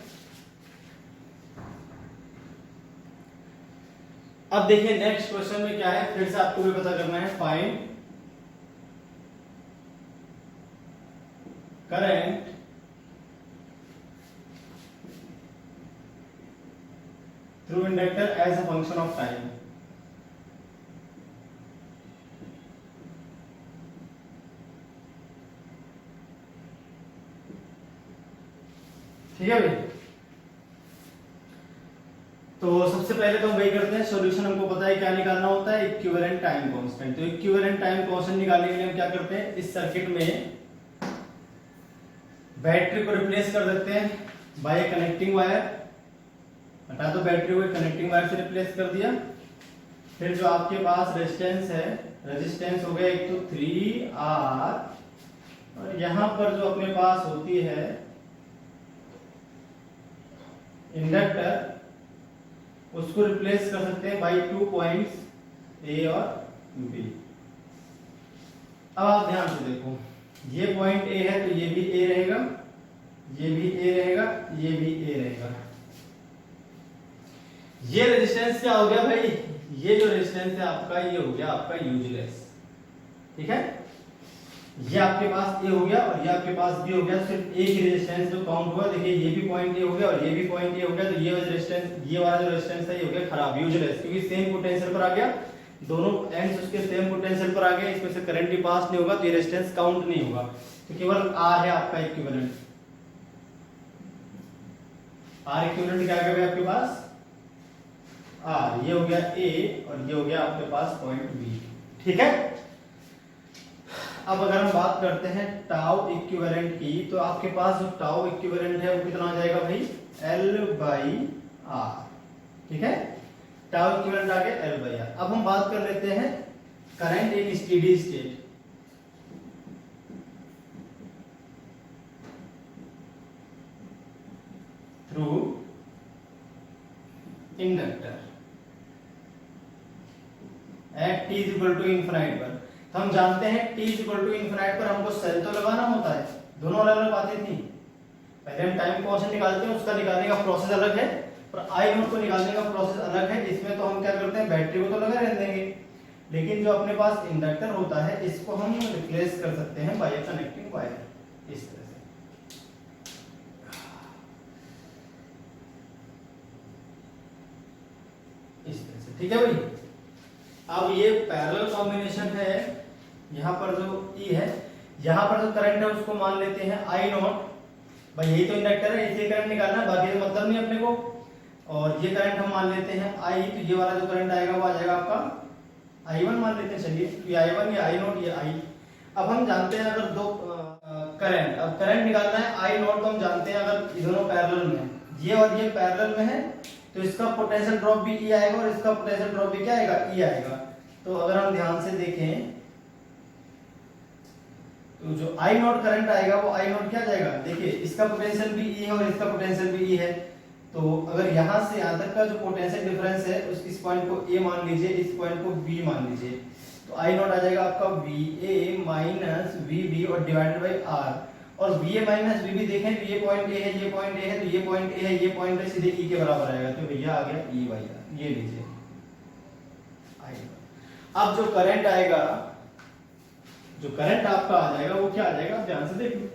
अब देखिए नेक्स्ट क्वेश्चन में क्या है, फिर से आपको भी पता करना है, find current through inductor as a function of time. ठीक है भाई, तो सबसे पहले तो हम वही करते हैं, सॉल्यूशन हमको पता है क्या निकालना होता है, इक्विवेलेंट टाइम कांस्टेंट। तो इक्विवेलेंट टाइम कांस्टेंट निकालने के लिए हम क्या करते हैं, इस सर्किट में बैटरी को रिप्लेस कर देते हैं बाय कनेक्टिंग वायर, हटा दो बैटरी को, कनेक्टिंग वायर से रिप्लेस कर दिया। फिर जो आपके पास रेजिस्टेंस है, रेजिस्टेंस हो गया एक तो 3R, और यहां पर जो अपने पास होती है इंडक्टर, उसको रिप्लेस कर सकते हैं बाई 2 पॉइंट्स ए और बी। अब आप ध्यान से देखो, ये पॉइंट ए है तो ये भी ए रहेगा, ये भी ए रहेगा, ये भी ए रहेगा। ये रेजिस्टेंस क्या हो गया भाई, ये जो रेजिस्टेंस है आपका, ये हो गया आपका यूजलेस। ठीक है, ये आपके पास ए हो गया और ये आपके पास बी हो गया, सिर्फ एक ही रेजिस्टेंस जो काउंट हुआ। देखिए ये भी पॉइंट ए हो गया और ये भी पॉइंट ए हो गया, तो ये रेजिस्टेंस, ये वाला जो रेजिस्टेंस है ये हो गया खराब, यूजलेस, क्योंकि सेम पोटेंशियल पर आ गया, दोनों एंड्स उसके सेम पोटेंशियल पर आ गए, इसमें से करंट भी पास नहीं होगा, तो ये रेजिस्टेंस काउंट नहीं होगा। तो केवल आर है आपका इक्विवेलेंट। आर इक्विवेलेंट क्या आ गया आपके पास, आर, ये हो गया ए और ये हो गया आपके पास पॉइंट बी। ठीक है, अब अगर हम बात करते हैं टाउ इक्विवेलेंट की, तो आपके पास जो टाउ इक्विवेलेंट है वो कितना आ जाएगा भाई, L/R। ठीक है, टाउ इक्विवेलेंट आ गया L/R। अब हम बात कर लेते हैं current in steady state. Through inductor at t = infinite पर। तो हम जानते हैं t = इनफिनिट पर हमको सेल तो लगाना होता है, दोनों अलग अलग बातें थी। पहले हम टाइम कांस्टेंट निकालते हैं, उसका निकालने का प्रोसेस अलग है, और आई नोट को निकालने का प्रोसेस अलग है। इसमें तो हम क्या करते हैं, बैटरी को तो लगा रहने देंगे, लेकिन जो अपने पास इंडक्टर होता है इसको हम रिप्लेस कर सकते हैं बाय कनेक्टिंग वायर, इस तरह से। इस तरह से, ठीक है भाई। अब ये पैरेलल कॉम्बिनेशन है, यहाँ पर जो E है, यहाँ पर जो करंट है उसको मान लेते हैं I नॉट। भाई यही तो इंडक्टर है, इसी करंट निकालना है, बाकी तो मतलब नहीं अपने को। और ये करंट हम मान लेते हैं I, तो ये वाला जो करंट आएगा वो आ जाएगा आपका I1 मान लेते हैं। चलिए, ये I1, ये I नॉट, ये I। अब हम जानते हैं अगर दो करंट, अब करंट निकालना है I नॉट, तो हम जानते हैं अगर ये दोनों पैरेलल में, ये और ये पैरेलल में है, तो इसका पोटेंशियल ड्रॉप भी E आएगा और इसका पोटेंशियल ड्रॉप भी क्या आएगा, E आएगा। तो अगर हम ध्यान से देखें तो जो I नॉट करंट आएगा वो I नॉट क्या जाएगा, देखिए इसका पोटेंशियल भी E है और इसका पोटेंशियल भी E है। तो अगर यहां से यहां तक का जो पोटेंशियल डिफरेंस है, उस इस पॉइंट को A मान लीजिए, इस पॉइंट को B मान लीजिए, तो I नॉट आ जाएगा आपका VA माइनस VB और डिवाइडेड बाय R। और VA माइनस VB देखें तो ये पॉइंट A है, ये पॉइंट A है, तो ये पॉइंट A है, ये पॉइंट है, सीधे E के बराबर आएगा। तो भैया आ गया E/R, ये लीजिए I। अब जो करंट आएगा, जो करंट आपका आ जाएगा वो क्या आ जाएगा, आप ध्यान से देखिए।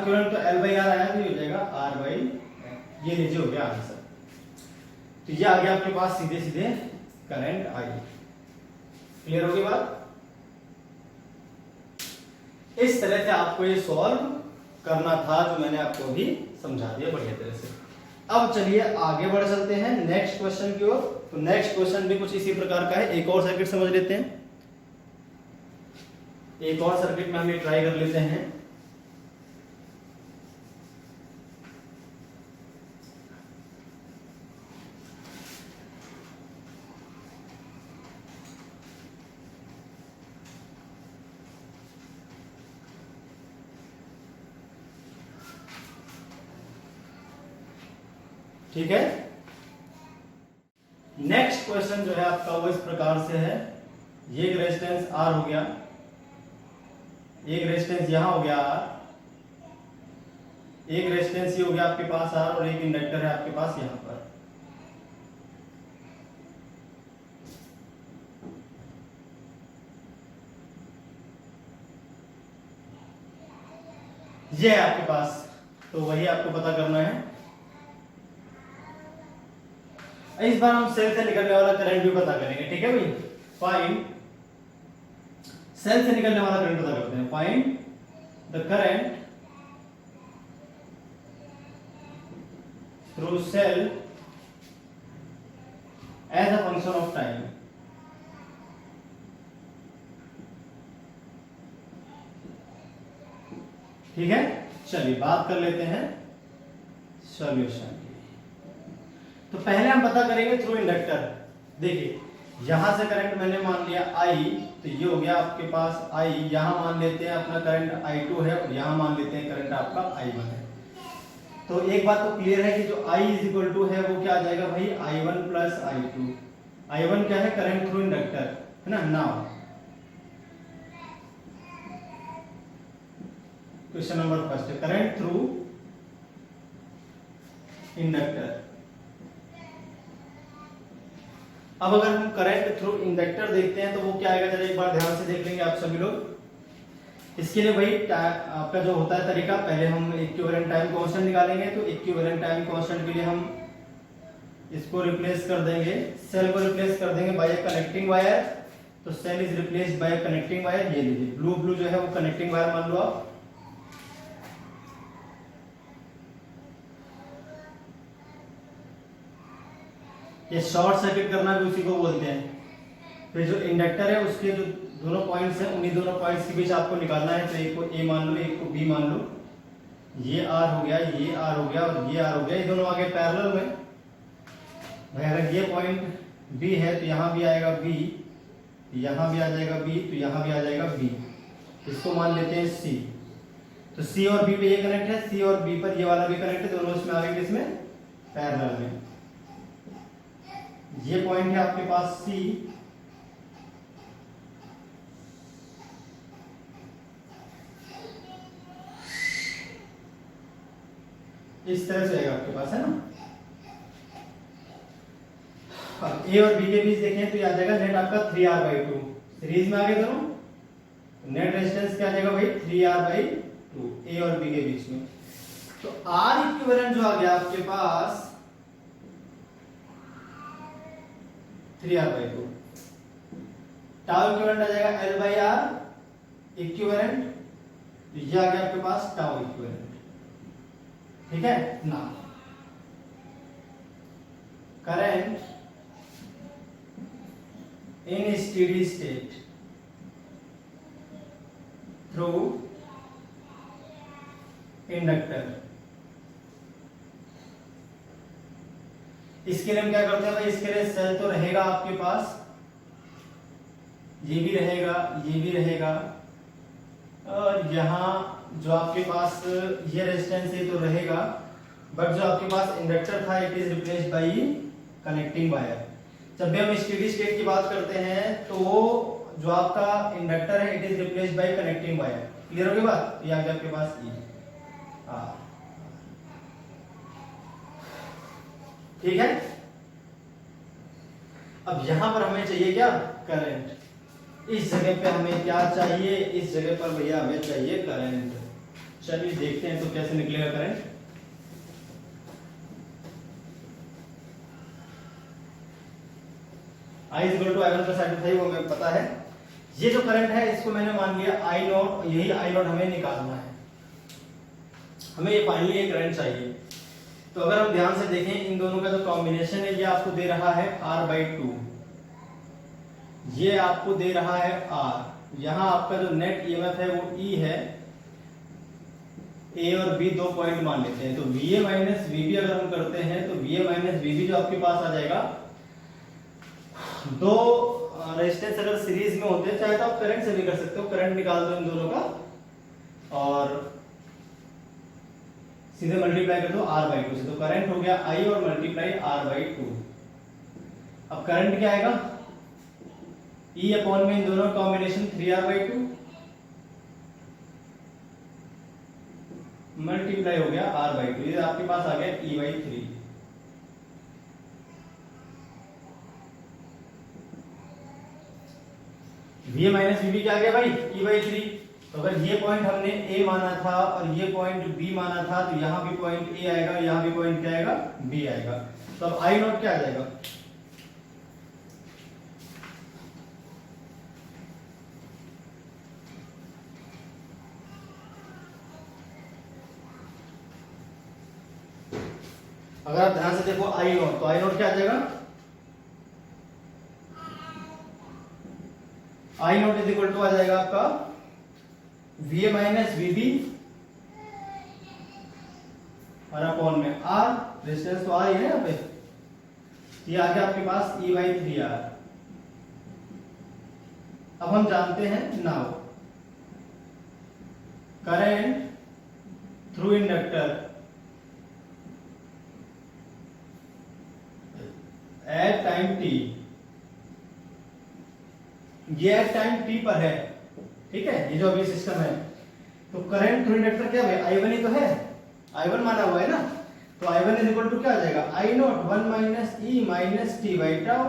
करंट तो L/R आया, तो ये हो जाएगा R/, ये लीजिए हो गया आंसर। तो ये आ गया आपके पास सीधे सीधे करंट I। क्लियर होगी बात? इस तरह से आपको ये सॉल्व करना था, जो मैंने आपको भी समझा दिया बढ़िया तरह से। अब चलिए आगे बढ़ चलते हैं नेक्स्ट क्वेश्चन की ओर। तो नेक्स्ट क्वेश्चन भी कुछ इसी प्रकार का है। एक और सर्किट समझ लेते हैं, एक और सर्किट में हम ये ट्राई कर लेते हैं। ठीक है। नेक्स्ट क्वेश्चन जो है आपका वो इस प्रकार से है, ये एक रेजिस्टेंस R हो गया, एक रेजिस्टेंस यहां हो गया R, एक रेजिस्टेंस ये हो गया आपके पास R, और एक इंडक्टर है आपके पास यहां पर। ये है आपके पास, तो वही आपको पता करना है। इस बार हम सेल से निकलने वाला करंट भी पता करेंगे, ठीक है भाई। फाइंड, सेल से निकलने वाला करंट पता करते हैं। Find the current through cell as a function of time. ठीक है, चलिए बात कर लेते हैं सॉल्यूशन की। तो पहले हम पता करेंगे थ्रू इंडक्टर। देखिए यहां से करंट मैंने मान लिया I, तो ये हो गया आपके पास I, यहां मान लेते हैं अपना करंट I2 है, और यहां मान लेते हैं करंट आपका I1 है। तो एक बात तो क्लियर है कि जो I इज इक्वल टू है वो क्या आ जाएगा भाई, I1 प्लस I2। I1 क्या है, करंट थ्रू इंडक्टर है ना। Now question number first, current through inductor. अब अगर हम करंट थ्रू इंडक्टर देखते हैं तो वो क्या आएगा, जरा एक बार ध्यान से देख लेंगे आप सभी लोग। इसके लिए भाई आपका जो होता है तरीका, पहले हम इक्विवेलेंट टाइम कांस्टेंट निकालेंगे। तो इक्विवेलेंट टाइम कांस्टेंट के लिए हम इसको रिप्लेस कर देंगे, सेल को रिप्लेस कर देंगे बाय अ कनेक्टिंग वायर। तो cell is replaced by a connecting wire. ये लीजिए ब्लू जो है वो कनेक्टिंग वायर मान लो आप। ये शॉर्ट सर्किट करना भी उसी को बोलते हैं। फिर जो इंडक्टर है उसके जो दोनों पॉइंट्स हैं, उन्हीं दोनों पॉइंट्स के बीच आपको निकालना है। तो एक को A मान लो, एक को B मान लो। ये R हो गया, ये R हो गया, और ये R हो गया। ये दोनों आगे पैरेलल में। भाई अगर ये पॉइंट B है तो यहाँ भी आएगा B, यहाँ भी आ जाएगा B, तो यहाँ भी आ जाएगा B। इसको मान लेते हैं C। तो C और B पे ये कनेक्ट है, C और B पर ये वाला भी कनेक्ट है, दोनों इसमें आगे किसमें, पैरेलल में। ये पॉइंट है आपके पास C, इस तरह से आएगा आपके पास, है ना। अब A और B के बीच देखें तो ये आ जाएगा नेट आपका 3R/2। सीरीज में आगे दोनों, नेट रेजिस्टेंस क्या आ जाएगा भाई, 3R/2 A और B के बीच में। तो R इक्विवेलेंट जो आ गया आपके पास 3R/2। टाउ इक्विवेलेंट आ जाएगा L/R इक्विवेलेंट। ये आ गया आपके पास टाउ इक्विवेलेंट, ठीक है ना। Current in steady state through inductor. इसके लिए हम क्या करते हैं भाई, इसके लिए सेल तो रहेगा आपके पास, ये भी रहेगा, ये भी रहेगा, और यहां जो आपके पास ये रेजिस्टेंस है तो रहेगा, बट जो आपके पास इंडक्टर था it is replaced bye connecting wire. जब भी हम स्टेडी स्टेट की बात करते हैं तो जो आपका इंडक्टर है it is replaced bye connecting wire. Clear हो गई बात। ये आ गया आपके पास ये, ठीक है। अब यहां पर हमें चाहिए क्या, करंट। इस जगह पे हमें क्या चाहिए, इस जगह पर भैया हमें चाहिए करंट। चलिए देखते हैं तो कैसे निकलेगा करंट। I = I1 + I2 वो हमें पता है। ये जो करंट है इसको मैंने मान लिया I0, यही I0 हमें निकालना है। हमें ये फाइनली एक करंट चाहिए। तो अगर हम ध्यान से देखें इन दोनों का जो कॉम्बिनेशन है ये आपको दे रहा है R/2, ये आपको दे रहा है R। यहां आपका जो नेट ईएमएफ है वो E है। A और B दो पॉइंट मान लेते हैं, तो VA - VB अगर हम करते हैं तो VA - VB जो आपके पास आ जाएगा, दो रेजिस्टेंस अगर सीरीज में होते हैं, चाहे तो आप करंट से भी कर सकते हो, करंट निकाल दो इन दोनों का और सीधे मल्टीप्लाई कर दो r बाई 2 से, तो करंट हो गया I और मल्टीप्लाई r बाई 2। अब करंट क्या आएगा, E अपॉन में इन दोनों कॉम्बिनेशन 3r बाई 2 मल्टीप्लाई हो गया r बाई 2, ये आपके पास आ गया E by 3। VA minus VB क्या आ गया भाई, E बाई 3। तो अगर ये पॉइंट हमने A माना था और ये पॉइंट B माना था, तो यहाँ भी पॉइंट A आएगा, यहाँ भी पॉइंट क्या आएगा, B आएगा। तो अब I नॉट क्या आ जाएगा, अगर आप ध्यान से देखो I नॉट, तो I नॉट क्या आ जाएगा, I naught is equal to आ जाएगा आपका VA माइनस VB और अपॉन में R, रेजिस्टेंस तो R ही है यहाँ पे, ये आ गया आपके पास E बाई 3R। अब हम जानते हैं now current through inductor at time t, ये एट टाइम t पर है, ठीक है, ये जो अभी सिस्टम है। तो करंट थ्रू इंडक्टर क्या है, I1 ही तो है, I1 माना हुआ है ना, तो I1 इज इक्वल टू क्या आ जाएगा, I naught 1 minus E minus t by tau.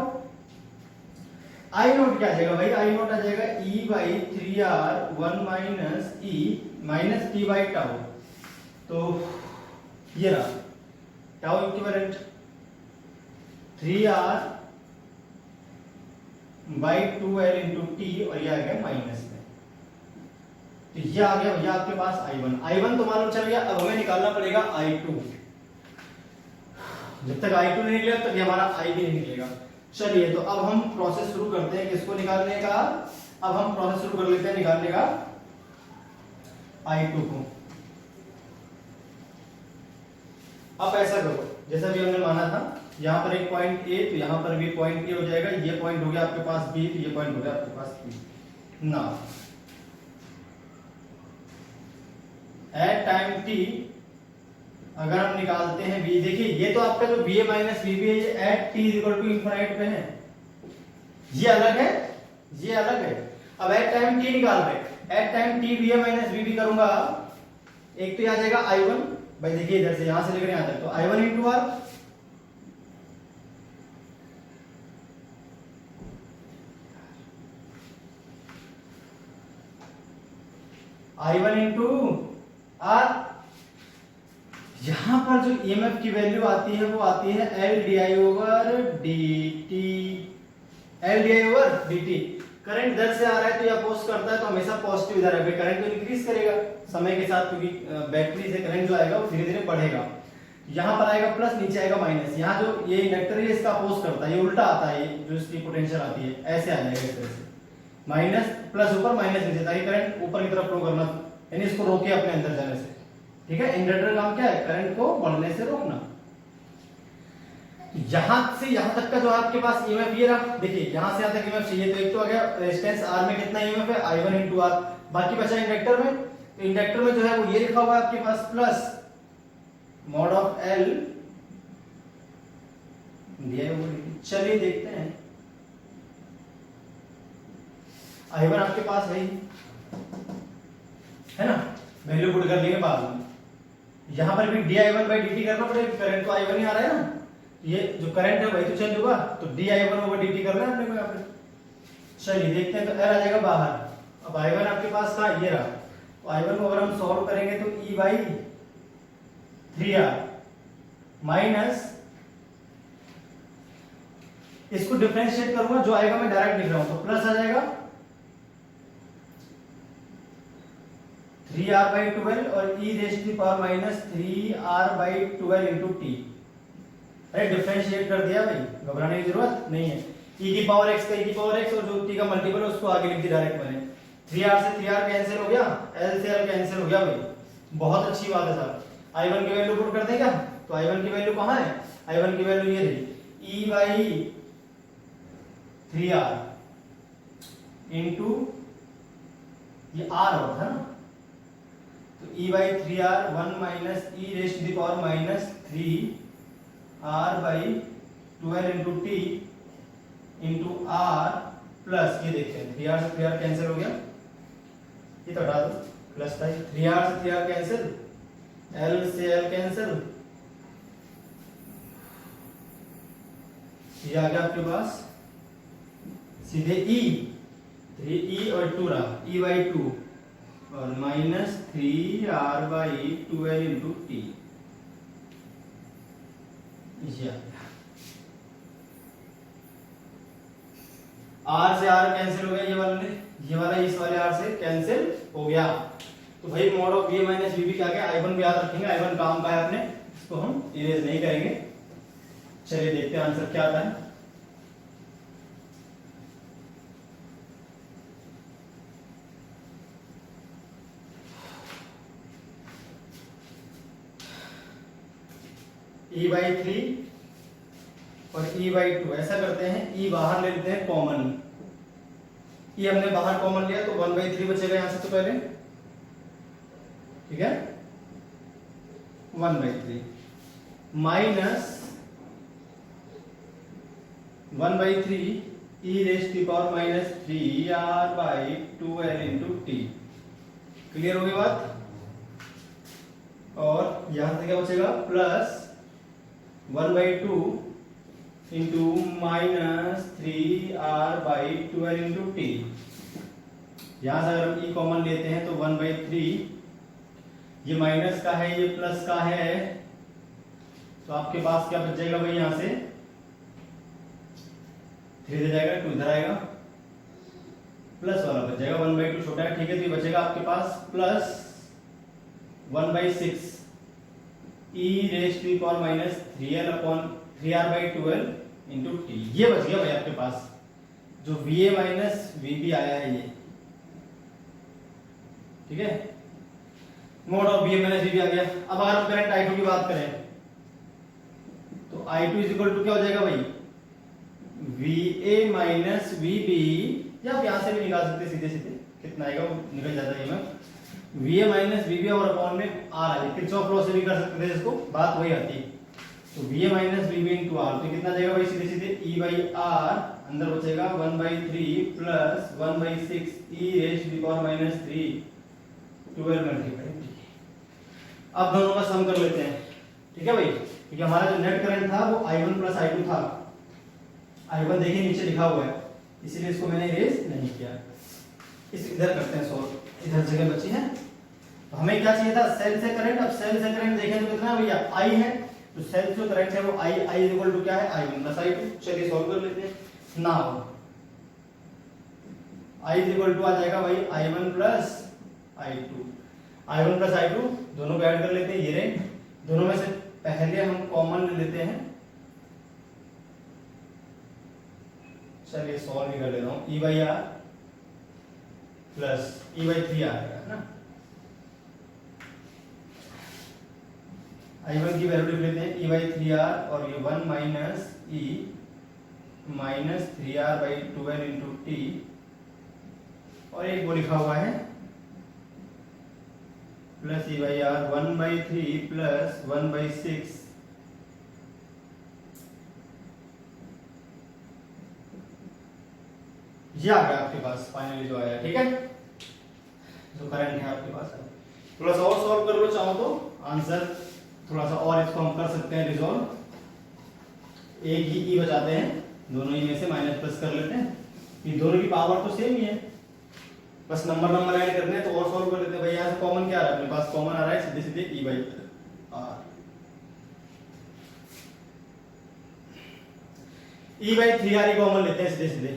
I naught क्या आ जाएगा भाई, I नॉट आ जाएगा E by 3R 1 minus E minus t by tau. तो ये रहा tau equivalent 3R by 2L into t, और ये आ गया माइनस में, तो ये आ गया भैया आपके पास I1 तो मालूम चल गया। अब हमें निकालना पड़ेगा I2, जब तक I2 नहीं निकलेगा तब हमारा I भी नहीं निकलेगा। चलिए तो अब हम प्रोसेस शुरू करते हैं किसको निकालने का, अब हम प्रोसेस शुरू कर लेते हैं निकालने का I2 को। अब ऐसा करो जैसा भी हमने माना था, यहाँ पर एक पॉइंट A, तो यहाँ पर भी पॉइंट A हो जाएगा, ये पॉइंट हो गया आपके पास B, तो ये पॉइंट हो गया आपके पास B। ना एट टाइम t अगर हम निकालते हैं B, देखिए ये तो आपका जो VA माइनस VB है, ये at t equal to infinite पे है, ये अलग है, ये अलग है। अब एट टाइम t निकाल रहे, at time t VA minus VB करूंगा, एक तो आ जाएगा I1 भाई, देखिए इधर से यहां से लेकर यहां तक, तो I1 into R, I1 into R। यहां पर जो EMF की वैल्यू आती है वो आती है L di over dt, L di over dt। Current इधर से आ रहा है तो ये अपोज करता है, तो हमेशा पॉजिटिव इधर है, करंट तो इंक्रीज करेगा समय के साथ, क्योंकि बैटरी से करंट जो आएगा वो धीरे धीरे बढ़ेगा। यहाँ पर आएगा प्लस, नीचे आएगा माइनस, यहाँ जो ये इंडक्टर है इसका अपोज करता है, ये उल्टा आता है, ये जो इसकी पोटेंशियल आती है ऐसे आ जाएगा, इस तरह से माइनस प्लस ऊपर माइनस नीचे, ताकि करंट ऊपर की तरफ फ्लो करना, यानी इसको रोके अपने अंदर जाने से, ठीक है। इंडक्टर का काम क्या है, करंट को बढ़ने से रोकना। यहां से यहां तक का जो आपके पास ईएमएफ ये रहा, देखिए यहां से यहां तक ईएमएफ चाहिए, तो एक तो आ गया रेजिस्टेंस R में कितना ईएमएफ है, I1 इंटू R, बाकी बचा इंडक्टर में, तो इंडक्टर में जो है वो ये लिखा हुआ है आपके पास प्लस मॉड ऑफ L दिया है वो। चलिए देखते हैं, I1 आपके पास है ना, वैल्यू पुट कर लेंगे बाद में। यहां पर भी di1 बाई dt करना पड़ेगा, करंट तो I1 ही आ रहा है ना, ये जो करंट है वही तो चेंज होगा, तो di1 ओवर dt करना है अपने को यहाँ पे। चलिए देखते हैं, तो L आ जाएगा बाहर, अब I1 आपके पास था ये रहा, तो I1 को अगर हम सॉल्व करेंगे तो E बाई 3R माइनस, इसको डिफरेंशिएट करूंगा, जो आएगा मैं डायरेक्ट लिख रहा हूं, तो प्लस आ जाएगा 3R बाई 12 और e raise to power minus 3R by 12 into t. अरे डिफरेंशिएट कर दिया भाई, घबराने की जरूरत नहीं है। e की पावर x का e की पावर x, और जो t का मल्टीपल है उसको आगे लिख दिया डायरेक्ट मैंने। 3R से 3R कैंसिल हो गया, L से L कैंसिल हो गया भाई, बहुत अच्छी बात है साहब। I1 की वैल्यू पुट कर दें क्या, तो I1 की वैल्यू कहां है, I1 की वैल्यू ये रही e बाई 3R इंटू ये R होता है ना, तो e by 3r 1 minus e raise to the power minus 3r by 12 into t into r plus, ये देखते हैं 3r से 3r कैंसिल हो गया, ये तो हटा दो, प्लस था 3r से 3r कैंसिल, l से l कैंसिल, ये आ गया आपके पास सीधे e, 3e और 2 रहा, e बाई 2 और minus 3r by 12 into T, ये आ गया। r से r कैंसिल हो गया, ये वाला इस वाले r से कैंसिल हो गया। तो भाई mod of v minus V क्या गया, i1 भी याद रखेंगे, i1 काम का है अपने, इसको हम इरेज नहीं करेंगे। चलिए देखते हैं आंसर क्या आता है। e बाई 3 और e बाई 2, ऐसा करते हैं e बाहर ले लेते हैं कॉमन, e हमने बाहर कॉमन लिया तो 1 बाई 3 बचेगा यहां से, तो पहले ठीक है 1 by 3 minus 1 by 3 e rest की power minus 3r by 2l into T. Clear हो गई बात? और यहां से क्या बचेगा, plus 1 by 2 into minus 3r by 12 into T. यहां से अगर हम e कॉमन लेते हैं तो 1 बाई 3, ये माइनस का है ये प्लस का है, तो आपके पास क्या बच जाएगा भाई, यहां से 3 इधर जाएगा, 2 इधर आएगा, प्लस वाला बच जाएगा, 1 बाई 2 छोटा है, ठीक है, तो ये बचेगा आपके पास plus 1 by 6 e rest to power minus 3l upon 3r by 12 into T. ये बच गया भाई आपके पास, जो va माइनस vb आया है ये, ठीक है, mode of va minus vb आ गया। अब अगर हम करंट i2 की बात करें तो i2 इज इक्वल टू क्या हो जाएगा भाई, va माइनस vb, या आप यहां से भी निकाल सकते सीधे सीधे, कितना आएगा वो निकल जाता है, va माइनस vb और अपॉन में r आ गया, किरचॉफ लॉ से भी कर सकते थे इसको, बात वही आती है। तो va minus vb into r, तो कितना जाएगा भाई, सीधे सीधे e बाई आर, अंदर बचेगा 1 by 3 plus 1 by 6 e rest to the power minus 3 12 multiply. अब दोनों का सम कर लेते हैं, ठीक है भाई, क्योंकि हमारा जो नेट करंट था वो i1 प्लस i2 था, i1 देखिए नीचे लिखा हुआ है, इसीलिए इसको मैंने इरेज नहीं किया। इस इधर करते हैं सॉल्व, इधर जगह बची है, तो हमें क्या चाहिए था, सेल से करंट। अब सेल से करंट देखें तो कितना भैया, I है, तो सेल से करंट है वो I इज इक्वल टू क्या है, i1 प्लस i2। चलिए सॉल्व कर लेते हैं। Now I is equal to आ जाएगा भाई i1 plus i2, i1 plus i2 दोनों को ऐड कर लेते हैं, ये रहे, दोनों में से पहले हम कॉमन ले लेते हैं। चलिए सॉल्व भी कर लेता हूं, e by r plus e by 3 आएगा ना, i1 की वैल्यू लिख लेते हैं e बाई 3r, और ये 1 minus e minus 3r by 12 into t, और एक वो लिखा हुआ है plus e by r 1 by 3 plus 1 by 6 ये आ गया आपके पास फाइनली जो आया, ठीक है, जो करंट है आपके पास। थोड़ा सा और सॉल्व कर लो चाहो तो आंसर, थोड़ा सा और इसको हम कर सकते हैं रिजॉल्व। एक ही ई बचाते हैं, दोनों ही में से माइनस प्लस कर लेते हैं, ये दोनों की पावर तो सेम ही है, बस नंबर ऐड करने हैं, तो और सॉल्व कर लेते हैं। भाई यहाँ से कॉमन क्या आ रहा है अपने पास, कॉमन आ रहा है सीधे सीधे E by R, E by 3r ही कॉमन लेते हैं सीधे सीधे,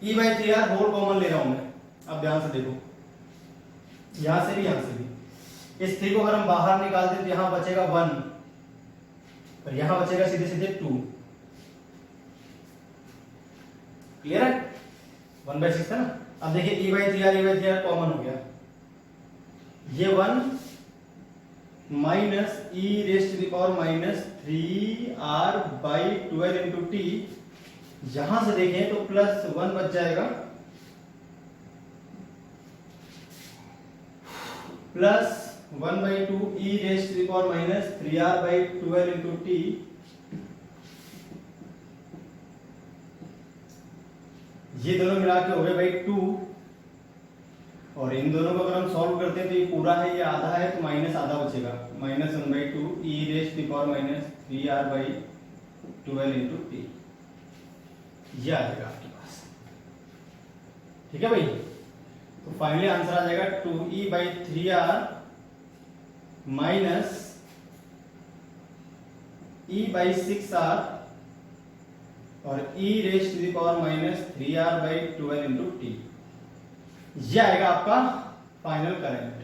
e by 3r whole common ले रहा हूं मैं। अब ध्यान से देखो, यहां से भी यहां से भी, इस 3 को अगर हम बाहर निकालते हैं तो यहां बचेगा 1 और यहां बचेगा सीधे सीधे 2। क्लियर है, 1 बाई 6 है ना। अब देखिए e बाई 3r कॉमन हो गया, ये 1 minus e rest to the power minus 3r by 12 into T, यहां से देखें तो प्लस 1 बच जाएगा, plus 1/2 e raise to the power minus 3r/12 into T ये दोनों मिला के हो गए भाई 2 और इन दोनों को अगर हम सॉल्व करते हैं तो ये पूरा है ये आधा है तो माइनस आधा बचेगा minus 1/2 e raise to the power minus 3r/12 into T ये आ जाएगा आपके पास। ठीक है भाई, तो फाइनली आंसर आ जाएगा 2e/3r माइनस e/6r और e raise to the power minus 3r/12 into T ये आएगा आपका फाइनल करंट।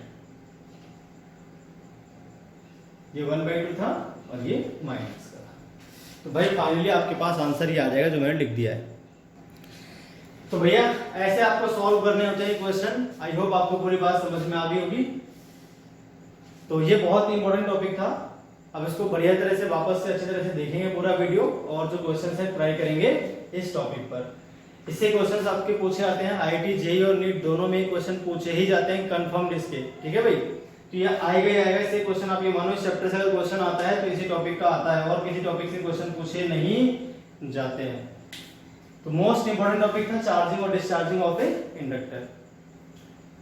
ये 1/2 था और ये माइनस का। तो भाई फाइनली आपके पास आंसर ही आ जाएगा जो मैंने लिख दिया है। तो भैया ऐसे आपको सॉल्व करने होते हैं क्वेश्चन। आई होप आपको पूरी बात समझ में आ गई होगी। तो ये बहुत ही इंपॉर्टेंट टॉपिक था। अब इसको बढ़िया तरह से वापस से अच्छी तरह से देखेंगे पूरा वीडियो और जो क्वेश्चन है ट्राई करेंगे इस टॉपिक पर। इससे क्वेश्चंस आपके पूछे जाते हैं आईआईटी जेईई और नीट दोनों में क्वेश्चन पूछे ही जाते हैं कंफर्म्ड इसके। ठीक है भाई, तो ये आएगा ही आएगा। इससे क्वेश्चन आप ये मानो इस चैप्टर से अगर क्वेश्चन आता है तो इसी टॉपिक का आता है और किसी टॉपिक से क्वेश्चन पूछे नहीं जाते हैं। तो मोस्ट इंपोर्टेंट टॉपिक था चार्जिंग और डिस्चार्जिंग ऑफ ए इंडक्टर।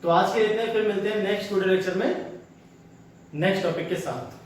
तो आज के इतने, फिर मिलते हैं नेक्स्ट वीडियो लेक्चर में नेक्स्ट टॉपिक के साथ।